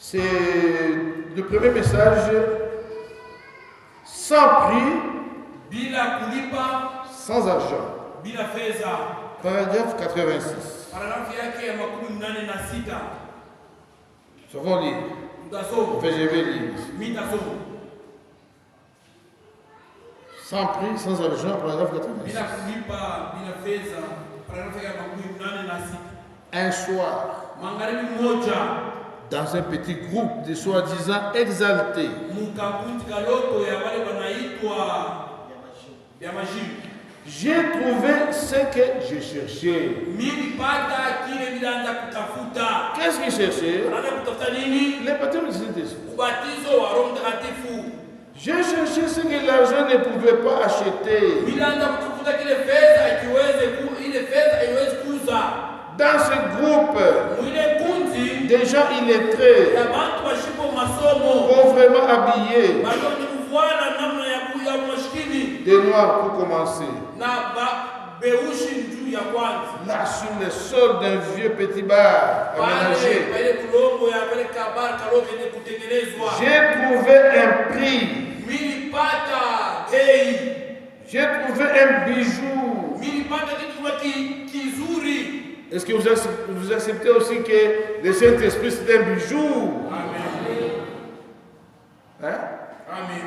[SPEAKER 1] C'est le premier message. Sans prix, sans argent. Paragraphe 86. Nous allons lire. Enfin, je vais lire. Sans prix, sans argent, paragraphe 86. Un soir, dans un petit groupe de soi-disant exaltés, j'ai trouvé ce que je cherchais. Qu'est-ce qu'il cherchait? Le baptême du Saint-Esprit. J'ai cherché ce que l'argent ne pouvait pas acheter. Dans ce groupe, des gens illettrés, pauvrement habillés, des noirs pour commencer. Là, sur le sol d'un vieux petit bar aménagé, j'ai trouvé un prix. J'ai trouvé un bijou. Est-ce que vous acceptez aussi que le Saint-Esprit c'est un bijou? Amen. Hein? Amen.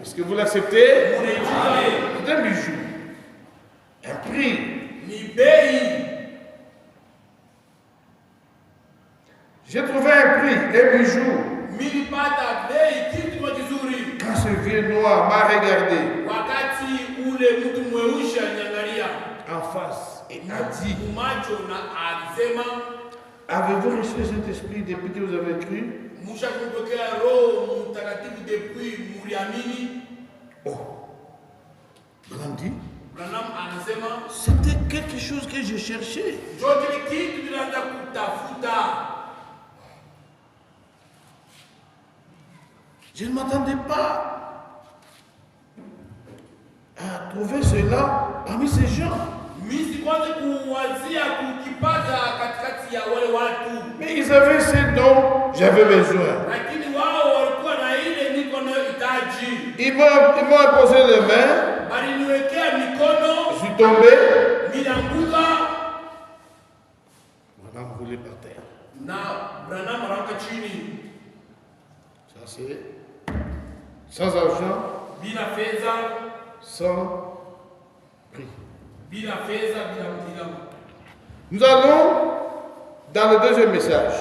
[SPEAKER 1] Est-ce que vous l'acceptez? C'est un bijou. Un prix. J'ai trouvé un prix, un bijou. Quand ce vieux noir m'a regardé en face et a dit, avez-vous reçu le Saint-Esprit depuis que vous avez cru? Oh, Branham dit, c'était quelque chose que j'ai cherché. Je ne m'attendais pas à trouver cela parmi ces gens. Mais ils avaient ce dont j'avais besoin. Ils m'ont imposé les mains. Je suis tombé. Branham roulé par terre. Ça c'est sans argent, sans prix. Nous allons dans le deuxième message.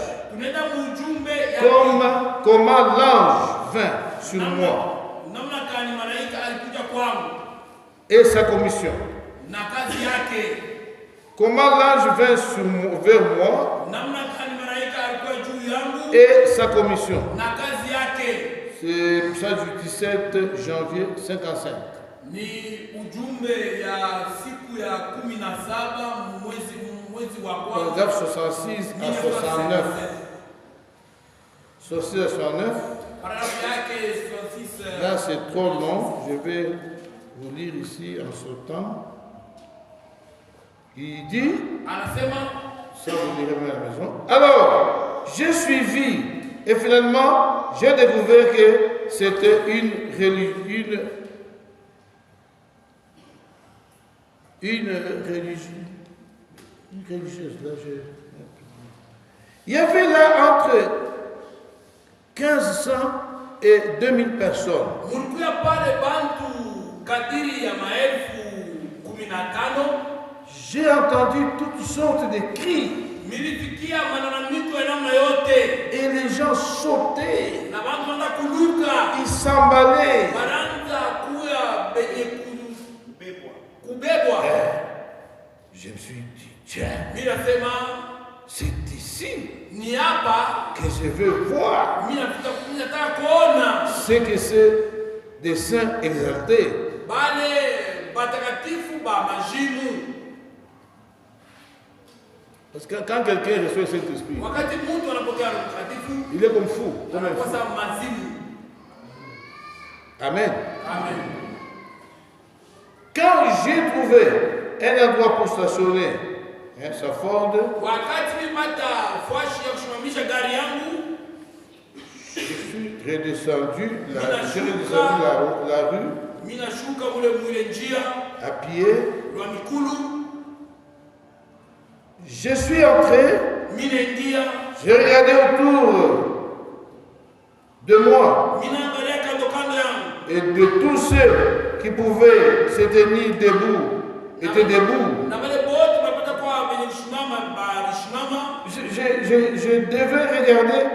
[SPEAKER 1] Comment l'ange vint sur moi et sa commission. Comment l'ange vint vers moi et sa commission. C'est ça du 17 janvier 55. Paragraphe 66 à 69. 66 à 69. Là, c'est trop long. Je vais vous lire ici en sautant. Il dit, ça vous lirez à la maison. Alors, j'ai suivi et finalement, j'ai découvert que c'était une religieuse. Là, il y avait là entre 1500 et 2000 personnes. J'ai entendu toutes sortes de cris. Et les gens sautaient. Ils s'emballaient. Je me suis dit, tiens, c'est ici que je veux voir ce que c'est des saints exaltés. Parce que quand quelqu'un reçoit le Saint-Esprit, il est comme fou, comme un fou. Amen. Quand j'ai trouvé un endroit pour stationner sa Ford, je suis redescendu la rue à pied. Je suis entré, j'ai regardé autour de moi et de tous ceux qui pouvaient se tenir debout, étaient debout. Je devais regarder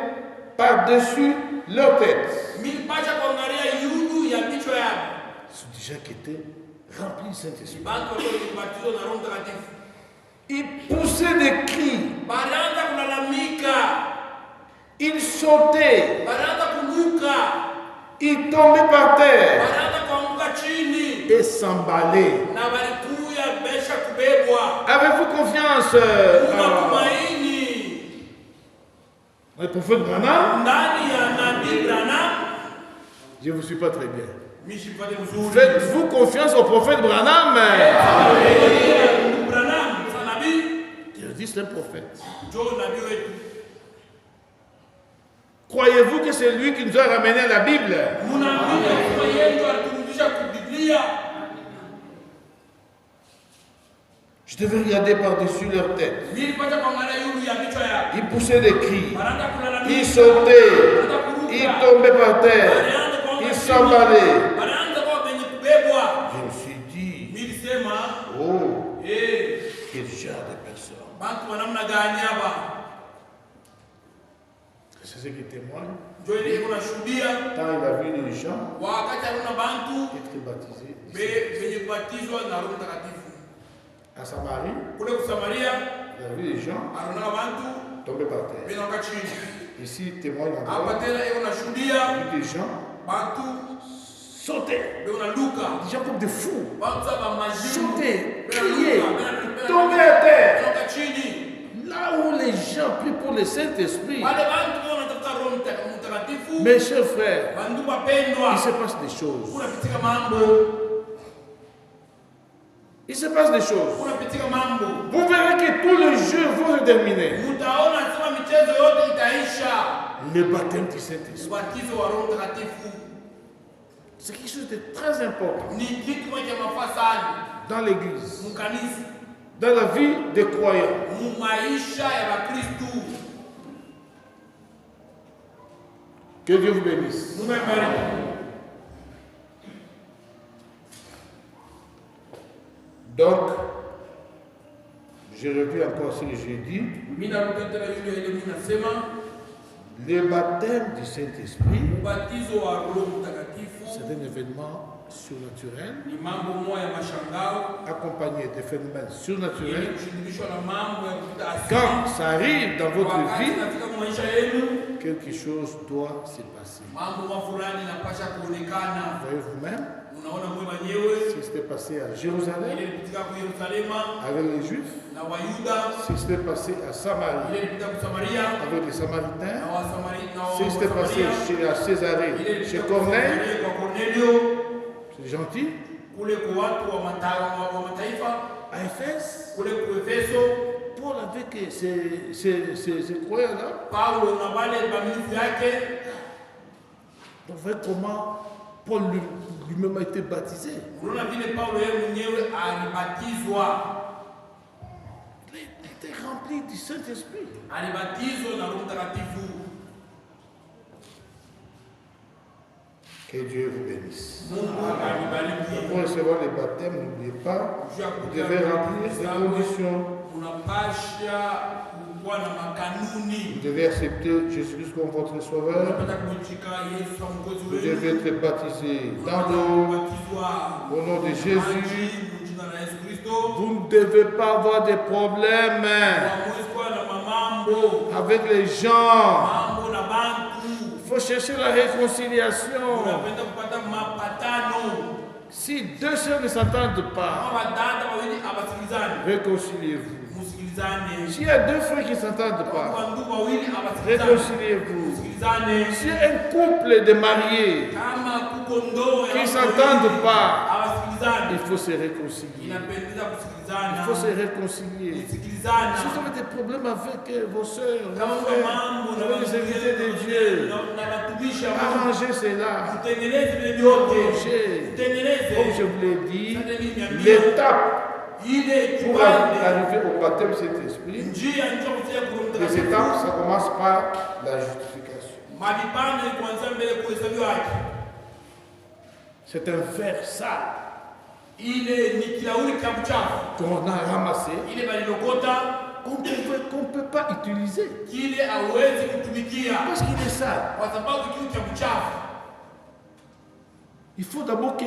[SPEAKER 1] par-dessus leur tête. C'est déjà qui était rempli de Saint-Esprit. Ils poussaient des cris. Ils sautaient. Ils tombaient par terre. Et s'emballaient. Avez-vous confiance le prophète Branham? Je ne vous suis pas très bien. Faites-vous confiance au prophète Branham? Dieu dit c'est un prophète. Croyez-vous que c'est lui qui nous a ramené à la Bible? Je devais regarder par-dessus leur tête. Ils poussaient des cris. Ils sautaient. Ils tombaient par terre. Ils s'emballaient. Je me suis dit, oh, quel genre de personne. C'est ce qui témoigne. Quand il a vu les gens être baptisés à Samarie, il a vu les gens tomber par terre. Ici, témoigne
[SPEAKER 3] Hapa tena unashuhudia
[SPEAKER 1] des gens
[SPEAKER 3] watu
[SPEAKER 1] sautaient.
[SPEAKER 3] unaluka.
[SPEAKER 1] Des gens comme des fous.
[SPEAKER 3] Watu saba majibu.
[SPEAKER 1] Sautaient, criaient, tombaient à terre.
[SPEAKER 3] Toka chini.
[SPEAKER 1] Là où les gens prient pour le Saint-Esprit.
[SPEAKER 3] Wale watu wanatafuta Roho Mtakatifu.
[SPEAKER 1] Mes chers frères,
[SPEAKER 3] Bandugu wapendwa.
[SPEAKER 1] il se passe des choses.
[SPEAKER 3] Kunapitika mambo.
[SPEAKER 1] Il se passe des choses.
[SPEAKER 3] Kunapitika mambo.
[SPEAKER 1] Vous verrez que tous les jeux vont se terminer.
[SPEAKER 3] Mutaona sema michezo yote itaisha.
[SPEAKER 1] Le baptême du Saint-Esprit.
[SPEAKER 3] Ubatizo wa Roho Mtakatifu.
[SPEAKER 1] C'est quelque chose de très important
[SPEAKER 3] Ni kitu moja mafaa sana.
[SPEAKER 1] dans l'église,
[SPEAKER 3] Mkanisa.
[SPEAKER 1] dans la vie des croyants.
[SPEAKER 3] Mu maisha ya Wakristo.
[SPEAKER 1] Que Dieu vous bénisse.
[SPEAKER 3] Mungu abariki.
[SPEAKER 1] Donc, je reviens encore ce que j'ai dit.
[SPEAKER 3] Mimi narudia tena yule ile mimi nasema
[SPEAKER 1] Le baptême du Saint-Esprit,
[SPEAKER 3] ubatizo wa Roho Mtakatifu
[SPEAKER 1] c'est un événement surnaturel,
[SPEAKER 3] ni mambo moja ya mashangao
[SPEAKER 1] accompagné de phénomènes
[SPEAKER 3] ili
[SPEAKER 1] surnaturels.
[SPEAKER 3] kushindilishwa na mambo ya kupita asili.
[SPEAKER 1] Quand ça arrive dans votre
[SPEAKER 3] Wakati
[SPEAKER 1] vie,
[SPEAKER 3] katika maisha yenu
[SPEAKER 1] quelque chose doit se passer.
[SPEAKER 3] mambo mafulani yanapasha kuonekana.
[SPEAKER 1] Voyez vous-même,
[SPEAKER 3] Unaona mwe mwenyewe
[SPEAKER 1] ce qui s'était passé à
[SPEAKER 3] ile
[SPEAKER 1] Jérusalem
[SPEAKER 3] ilipitika kwa Yerusalema
[SPEAKER 1] avec les Juifs,
[SPEAKER 3] na Wayuda,
[SPEAKER 1] ce qui s'était passé à Samarie
[SPEAKER 3] ile ilipita kwa Samaria
[SPEAKER 1] avec les Samaritains,
[SPEAKER 3] na Wasamari na
[SPEAKER 1] ce qui s'était passé à Césarée, chez Corneille,
[SPEAKER 3] kwa Cornelio
[SPEAKER 1] c'est gentil,
[SPEAKER 3] kule kwa watu wa mataifa
[SPEAKER 1] à Éphèse,
[SPEAKER 3] kule kwa Efeso.
[SPEAKER 1] Paul avec ces croyants-là.
[SPEAKER 3] Paulo na wale waaminifu yake.
[SPEAKER 1] Donc, vous voyez comment Paul lui-même a été baptisé.
[SPEAKER 3] Unaona vile Paulo yeye mwenyewe alibatizwa.
[SPEAKER 1] Il était rempli du Saint-Esprit.
[SPEAKER 3] Alibatizwa na Roho Mtakatifu.
[SPEAKER 1] Que Dieu vous bénisse.
[SPEAKER 3] Mungu alibariki.
[SPEAKER 1] Pour recevoir le baptême, n'oubliez pas, vous devez remplir les conditions.
[SPEAKER 3] Unapasha kuwa na makanuni.
[SPEAKER 1] Vous devez accepter Jésus-Christ comme votre sauveur.
[SPEAKER 3] Unapata kumshika Yesu kama mwokozi
[SPEAKER 1] Vous
[SPEAKER 3] wenu.
[SPEAKER 1] devez être baptisé dans l'eau
[SPEAKER 3] Kubatizwa
[SPEAKER 1] au nom de Jésus.
[SPEAKER 3] maji, jina la Yesu Kristo.
[SPEAKER 1] Vous ne devez pas avoir de problèmes
[SPEAKER 3] Hamwezi kuwa na mambo.
[SPEAKER 1] avec les gens.
[SPEAKER 3] Mambo na bantu.
[SPEAKER 1] Il faut chercher la réconciliation.
[SPEAKER 3] Unapenda kupata mapatano.
[SPEAKER 1] Si deux sœurs ne s'entendent pas,
[SPEAKER 3] Kama wadada wawili abasikilizane.
[SPEAKER 1] réconciliez-vous.
[SPEAKER 3] Musikilizane.
[SPEAKER 1] S'il y a deux frères qui ne s'entendent pas,
[SPEAKER 3] Kwa ndugu wawili abasikilizane.
[SPEAKER 1] réconciliez-vous.
[SPEAKER 3] Musikilizane.
[SPEAKER 1] Si un couple de mariés
[SPEAKER 3] Kama kuko ndoa
[SPEAKER 1] qui ne
[SPEAKER 3] ya
[SPEAKER 1] s'entendent pas,
[SPEAKER 3] abasikilizane.
[SPEAKER 1] il faut se réconcilier.
[SPEAKER 3] Inapendeza kusikilizana.
[SPEAKER 1] Il faut se réconcilier.
[SPEAKER 3] Kusikilizana.
[SPEAKER 1] Si vous avez des problèmes avec vos sœurs,
[SPEAKER 3] Kama
[SPEAKER 1] vos
[SPEAKER 3] kuna
[SPEAKER 1] frères,
[SPEAKER 3] mambo na
[SPEAKER 1] avec les invités de Dieu,
[SPEAKER 3] na watumishi wa Mungu.
[SPEAKER 1] arrangez cela.
[SPEAKER 3] Kutengeneza vile vyote.
[SPEAKER 1] Arrangez.
[SPEAKER 3] Kutengeneze.
[SPEAKER 1] Comme je vous l'ai dit,
[SPEAKER 3] Sasa mimi niambie.
[SPEAKER 1] l'étape
[SPEAKER 3] Ile
[SPEAKER 1] pour
[SPEAKER 3] kipande.
[SPEAKER 1] arriver au baptême de Saint-Esprit,
[SPEAKER 3] Njia ndio kufikia kwa Roho
[SPEAKER 1] les
[SPEAKER 3] Mtakatifu.
[SPEAKER 1] étapes, ça commence par la justification.
[SPEAKER 3] Mavipande kuanzia mbele kuhesabiwa haki.
[SPEAKER 1] C'est un verre sale
[SPEAKER 3] Ile ni kilauli cha uchafu.
[SPEAKER 1] qu'on a ramassé,
[SPEAKER 3] Ile balilokota
[SPEAKER 1] qu'on ne peut pas utiliser.
[SPEAKER 3] kile hauwezi kutumikia
[SPEAKER 1] Parce qu'il est sale.
[SPEAKER 3] kwa sababu kitu cha uchafu.
[SPEAKER 1] Il faut d'abord que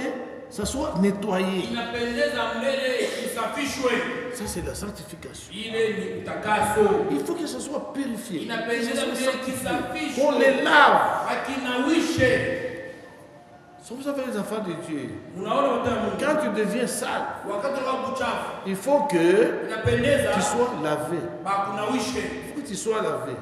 [SPEAKER 1] ça soit nettoyé.
[SPEAKER 3] Inapendeza mbele isafishwe.
[SPEAKER 1] Ça, c'est la sanctification.
[SPEAKER 3] Ile ni utakaso.
[SPEAKER 1] Il faut que ça soit purifié. Que
[SPEAKER 3] Inapendeza
[SPEAKER 1] ça soit
[SPEAKER 3] mbele
[SPEAKER 1] sanctifié. Qu'on
[SPEAKER 3] kisafishwe.
[SPEAKER 1] les lave.
[SPEAKER 3] Akinawishe.
[SPEAKER 1] Si vous avez les enfants de Dieu,
[SPEAKER 3] Unaona watu wa Mungu.
[SPEAKER 1] quand tu deviens sale,
[SPEAKER 3] Wakati wa uchafu
[SPEAKER 1] il faut que
[SPEAKER 3] inapendeza
[SPEAKER 1] tu sois lavé.
[SPEAKER 3] bakunawishe.
[SPEAKER 1] Il faut que tu sois lavé.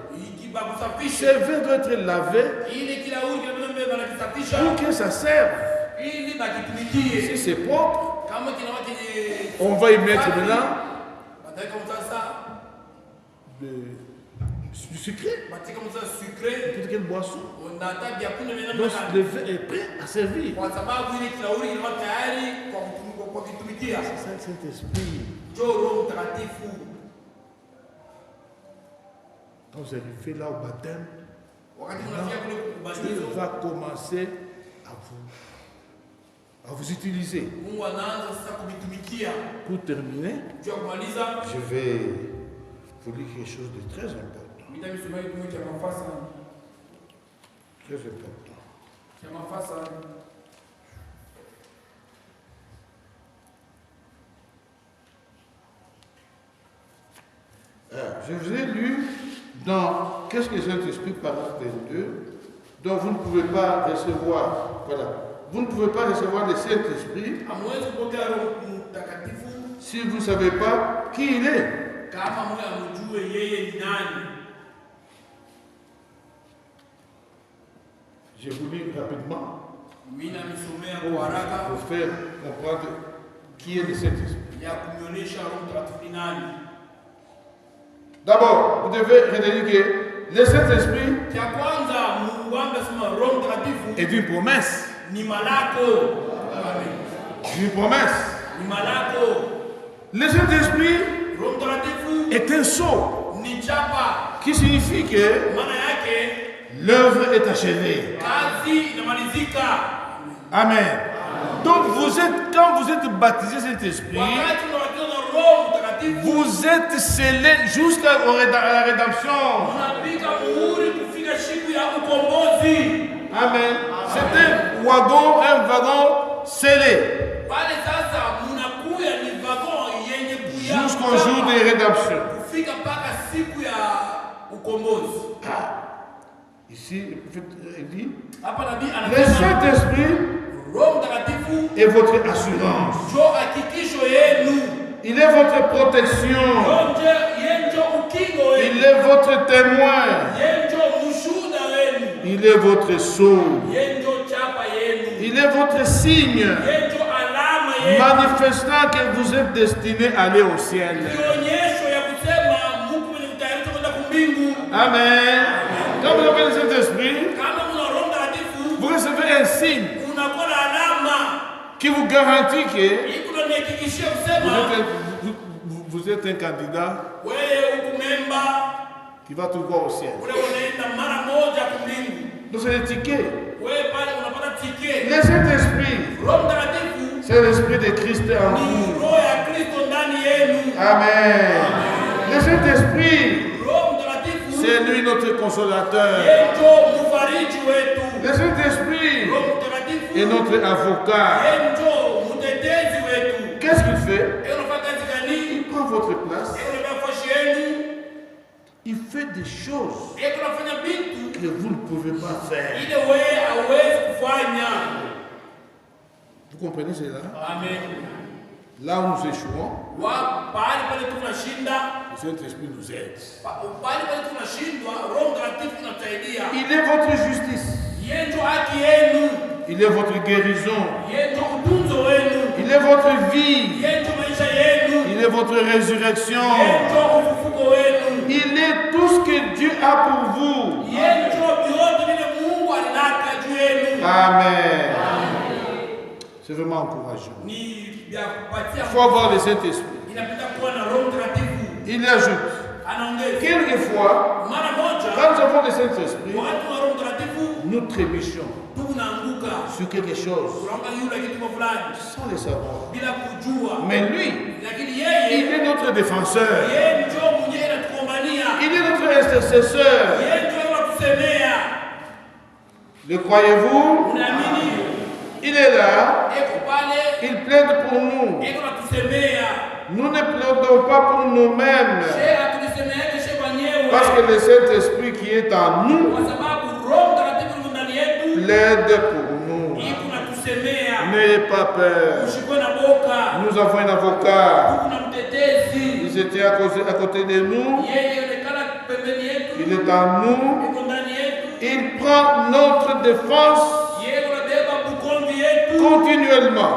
[SPEAKER 3] Bakusafishe.
[SPEAKER 1] Ce verre doit être lavé
[SPEAKER 3] Ile kilauli kile mbele banakisafisha
[SPEAKER 1] pour que ça serve.
[SPEAKER 3] ili bakitumikie.
[SPEAKER 1] Si c'est propre,
[SPEAKER 3] Kama kinawa kenye
[SPEAKER 1] on va y mettre maintenant
[SPEAKER 3] bataka mtasa
[SPEAKER 1] du sucré,
[SPEAKER 3] batika mtasa sucré.
[SPEAKER 1] n'importe quelle boisson.
[SPEAKER 3] Unataka vyakula vya
[SPEAKER 1] Donc
[SPEAKER 3] namna
[SPEAKER 1] le
[SPEAKER 3] gani?
[SPEAKER 1] verre est prêt à servir.
[SPEAKER 3] Kwa sababu ile kilauli inakuwa tayari kwa kutumikia.
[SPEAKER 1] C'est ça le Saint-Esprit.
[SPEAKER 3] Njoo Roho Mtakatifu.
[SPEAKER 1] Quand vous arrivez là au baptême,
[SPEAKER 3] Wakati mnafika kule
[SPEAKER 1] Dieu
[SPEAKER 3] kubatizo,
[SPEAKER 1] va commencer à vous utiliser.
[SPEAKER 3] Mungu anaanza sasa kubitumikia.
[SPEAKER 1] Pour terminer,
[SPEAKER 3] Njoo kumaliza.
[SPEAKER 1] je vais vous lire quelque chose de très important.
[SPEAKER 3] Mitamisoma yetu ya mafasa.
[SPEAKER 1] Très important.
[SPEAKER 3] Ya mafasa.
[SPEAKER 1] Je vous ai lu dans qu'est-ce que le Saint-Esprit, paragraphe 22? Donc vous ne pouvez pas recevoir, voilà, vous ne pouvez pas recevoir le Saint-Esprit si vous ne savez pas qui il est. Je vous lis rapidement pour faire comprendre qui est le Saint-Esprit. D'abord, vous devez retenir que le Saint-Esprit est une promesse. Une promesse. Le Saint-Esprit est un sceau qui signifie que l'œuvre est achevée. Amen. Donc quand vous êtes baptisé Saint-Esprit, vous êtes scellé jusqu'à la rédemption. Amen. C'est un wagon scellé. Jusqu'au jour de rédemption. Ici, le prophète dit, le Saint-Esprit est votre assurance. Il est votre protection. Il est votre témoin. Il est votre sceau. Il est votre signe manifestant que vous êtes destiné à aller au ciel. Amen. Quand vous avez le Saint-Esprit, vous recevez un signe qui vous garantit que vous êtes un candidat qui va tout voir au ciel. Donc c'est le ticket. Le Saint-Esprit, c'est l'Esprit de Christ en vous. Amen. Le Saint-Esprit, c'est lui notre consolateur. Le Saint-Esprit est notre avocat. Qu'est-ce qu'il fait? Il prend votre place. Il fait des choses que vous ne pouvez pas faire. Vous comprenez cela? Amen. Là où nous échouons, le Saint-Esprit nous aide. Il est votre justice. Il est votre guérison. Il est votre vie. Il est votre résurrection. Il est tout ce que Dieu a pour vous. Amen. C'est vraiment encourageant. Il faut avoir le Saint-Esprit. Il ajoute, quelquefois, quand nous avons le Saint-Esprit, nous trébuchons sur quelque chose sans le savoir. Mais lui, il est notre défenseur. Il est notre intercesseur. Le croyez-vous? Il est là. Il plaide pour nous. Nous ne plaidons pas pour nous-mêmes. Parce que le Saint-Esprit qui est en nous plaide pour nous. N'ayez pas peur. Nous avons un avocat. Il se tient à côté de nous. Il est en nous. Il prend notre défense continuellement,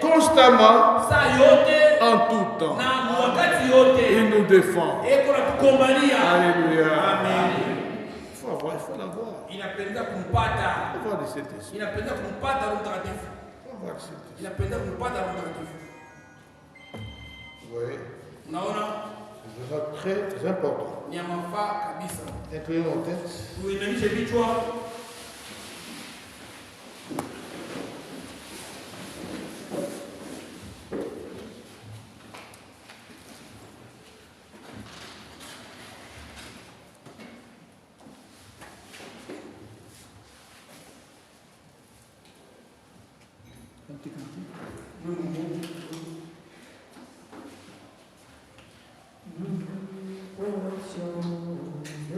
[SPEAKER 1] constamment, en tout temps. Il nous défend. Alléluia. Il faut l'avoir. Il faut avoir le Saint-Esprit. Oui. C'est très important. Inclinons nos têtes.
[SPEAKER 4] Nous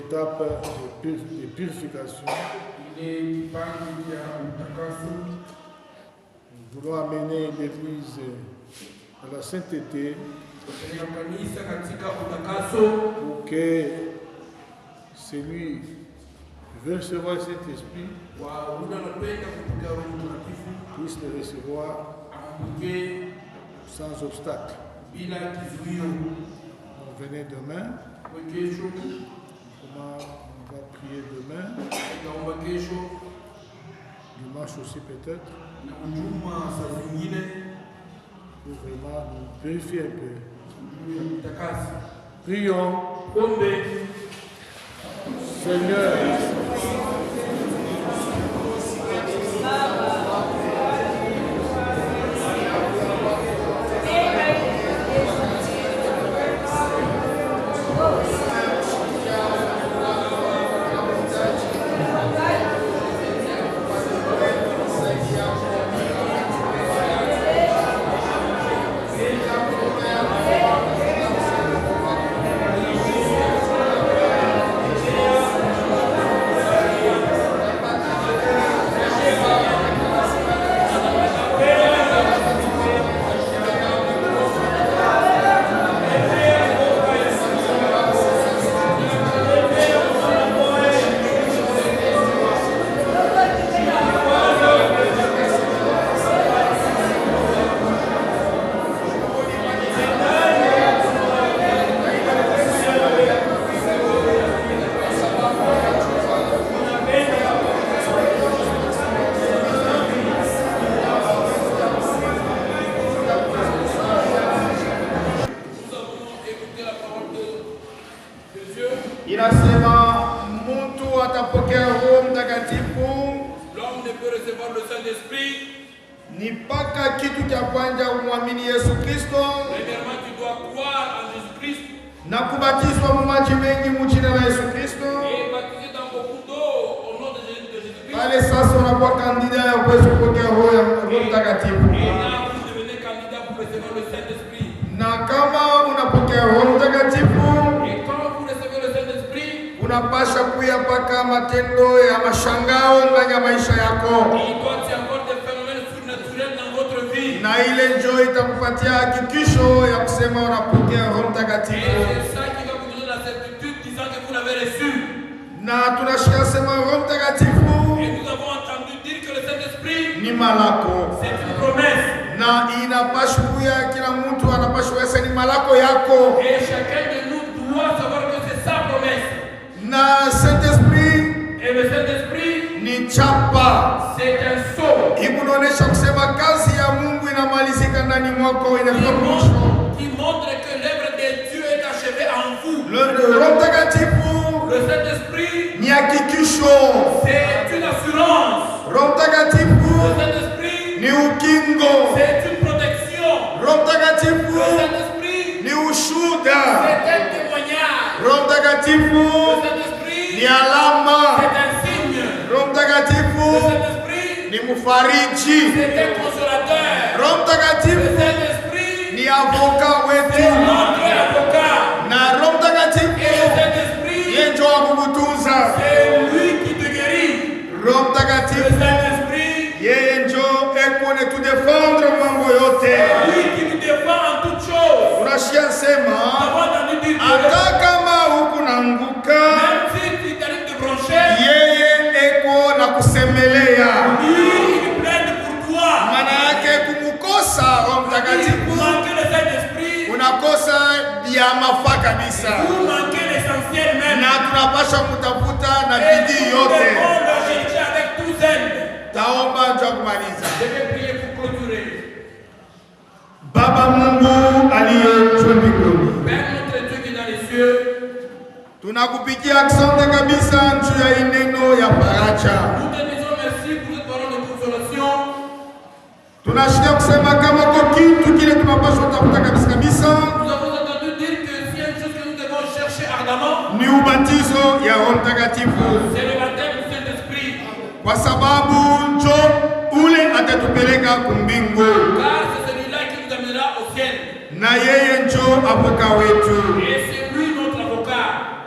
[SPEAKER 1] étape de purification. Nous voulons amener l'Église à la sainteté pour que celui qui veut recevoir cet esprit puisse le recevoir sans obstacle. On venait demain. Comment on va prier demain? Dimanche aussi peut-être. Pour vraiment nous purifier un peu. Prions. Seigneur.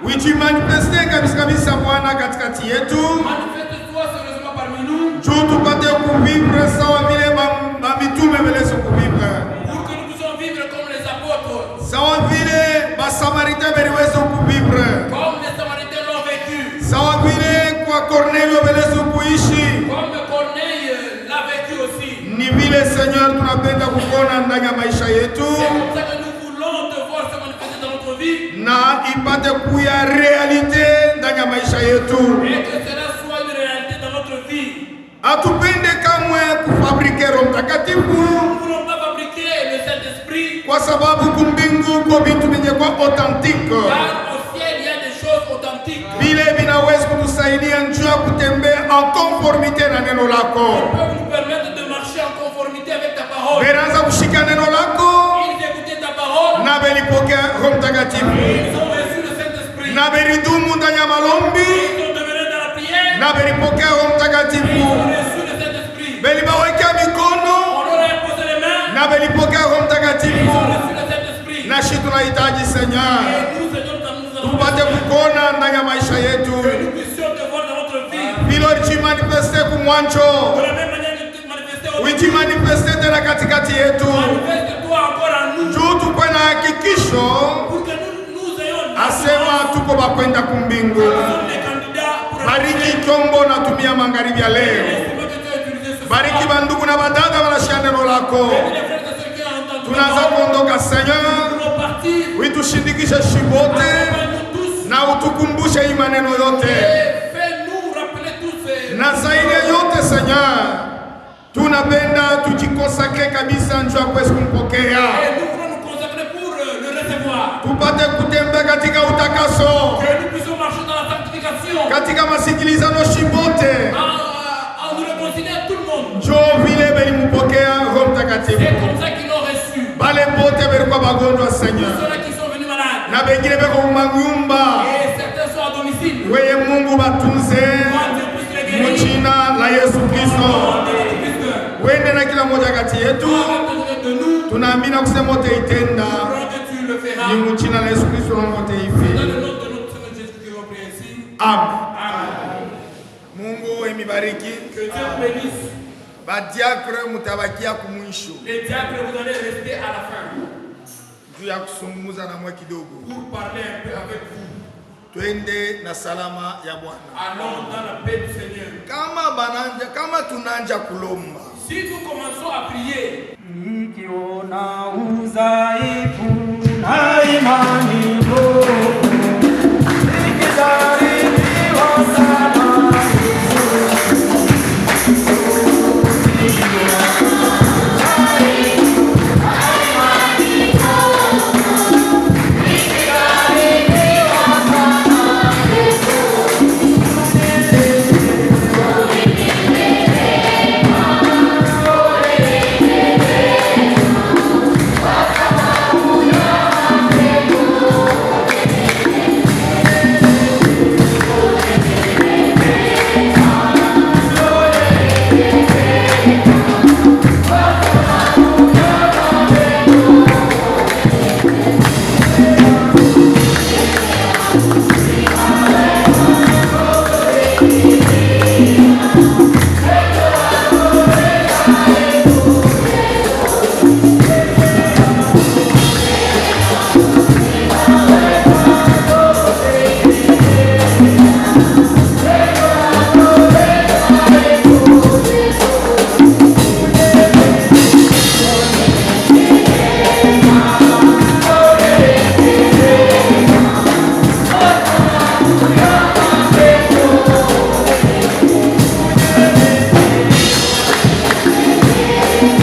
[SPEAKER 4] Ujimanifeste kabisa Bwana katikati yetu.
[SPEAKER 3] Manifeste-toi sérieusement parmi nous.
[SPEAKER 4] Juu tupate kuvivre sawa vile mitume beleza kuvivre.
[SPEAKER 3] Pour que nous puissions vivre comme les apôtres.
[SPEAKER 4] Sawa vile basamaritains beliweza kuvivre.
[SPEAKER 3] Comme les Samaritains l'ont vécu.
[SPEAKER 4] Sawa vile kwa Cornelio beleza kuishi.
[SPEAKER 3] Comme Corneille l'a vécu aussi.
[SPEAKER 4] Ni vile Seigneur tunapenda kukuona ndani ya maisha yetu.
[SPEAKER 3] C'est comme ça que nous voulons te voir se manifester dans notre vie.
[SPEAKER 4] Na ipate kuya realite ndani ya maisha yetu.
[SPEAKER 3] Et que cela soit une réalité dans notre vie.
[SPEAKER 4] Atupende kamwe kufabrike Roho Mtakatifu.
[SPEAKER 3] Nous ne voulons pas fabriquer le Saint-Esprit.
[SPEAKER 4] Kwa sababu kumbingu kwa vitu vyenye kwa authentique.
[SPEAKER 3] Car au ciel il y a des choses authentiques.
[SPEAKER 4] Vile vinaweza kutusaidia njia kutembea en conformité na neno lako.
[SPEAKER 3] Ils peuvent nous permettre de marcher en conformité avec ta parole.
[SPEAKER 4] Beranza kushika neno lako.
[SPEAKER 3] Ils écoutaient ta parole.
[SPEAKER 4] Na belipokea Roho Mtakatifu.
[SPEAKER 3] Ils ont reçu le Saint-Esprit.
[SPEAKER 4] Na belidumu ndani ya malombi.
[SPEAKER 3] Ils sont devenus dans la prière.
[SPEAKER 4] Na belipokea Roho Mtakatifu.
[SPEAKER 3] Ils ont reçu le Saint-Esprit.
[SPEAKER 4] Belibawekea mikono.
[SPEAKER 3] On leur a imposé les mains.
[SPEAKER 4] Na belipokea Roho
[SPEAKER 3] Ils
[SPEAKER 4] Mtakatifu.
[SPEAKER 3] ont reçu le Saint-Esprit.
[SPEAKER 4] Na shi tunahitaji Seigneur.
[SPEAKER 3] Et nous, Seigneur, nous avons
[SPEAKER 4] Tupate kukuona ndani ya maisha yetu.
[SPEAKER 3] que nous puissions te voir dans notre vie.
[SPEAKER 4] Vile ulijimanifeste kumwanzo.
[SPEAKER 3] De la même manière que tu te manifestais au
[SPEAKER 4] Ujimanifeste tena katikati yetu.
[SPEAKER 3] manifeste-toi encore en nous.
[SPEAKER 4] Juu tukwe na hakikisho
[SPEAKER 3] Pour que nous ayons
[SPEAKER 4] asema tuko bakwenda kumbingu.
[SPEAKER 3] nous sommes les candidats pour
[SPEAKER 4] Bariki Kyombo na tumia magharibi ya leo.
[SPEAKER 3] l'instrument que tu as utilisé ce soir.
[SPEAKER 4] Bariki bandugu na badada wanashia neno lako.
[SPEAKER 3] Les frères et sœurs qui ont entendu
[SPEAKER 4] Tunaanza kuondoka Seigneur.
[SPEAKER 3] nous allons partir.
[SPEAKER 4] Uitushindikishe shibote
[SPEAKER 3] Accompagne-nous tous
[SPEAKER 4] na utukumbushe hii maneno yote.
[SPEAKER 3] et fais-nous rappeler tous ces
[SPEAKER 4] Na zaidi ya yote Seigneur, tunapenda tujikosake kabisa njoo kuweza kumpokea.
[SPEAKER 3] et nous voulons nous consacrer pour le recevoir.
[SPEAKER 4] Tupate kutembea katika utakaso.
[SPEAKER 3] Que nous puissions marcher dans la sanctification.
[SPEAKER 4] Katika masikilizano shibote.
[SPEAKER 3] En nous réconciliant tout le monde.
[SPEAKER 4] Njoo vile belimpokea Roho Mtakatifu.
[SPEAKER 3] C'est comme ça qu'ils l'ont reçu.
[SPEAKER 4] Bale bote belikuwa bagonjwa Seigneur.
[SPEAKER 3] Ceux-là qui sont venus malades.
[SPEAKER 4] Na bengine beko manyumba.
[SPEAKER 3] Et certains sont à domicile.
[SPEAKER 4] Weye Mungu batunze mchina la Yesu Kristo. Wende na kila mmoja kati yetu. Tunaamini kusema wote itenda. Ni mchina la Yesu Kristo na wote hivi. Amen. Mungu emibariki. Badiakre mutabakia kumwisho.
[SPEAKER 3] Les diacres, vous allez rester à la fin
[SPEAKER 4] Juu ya kusungumuza na mwe kidogo.
[SPEAKER 3] pour parler un peu avec vous.
[SPEAKER 4] Twende na salama ya Bwana.
[SPEAKER 3] Allons dans la paix du Seigneur.
[SPEAKER 4] Kama tunanja kulomba.
[SPEAKER 3] Si nous commençons à prier,
[SPEAKER 2] Nikiona udhaifu na imani ndogo, nikidhaniwa sana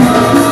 [SPEAKER 5] Oh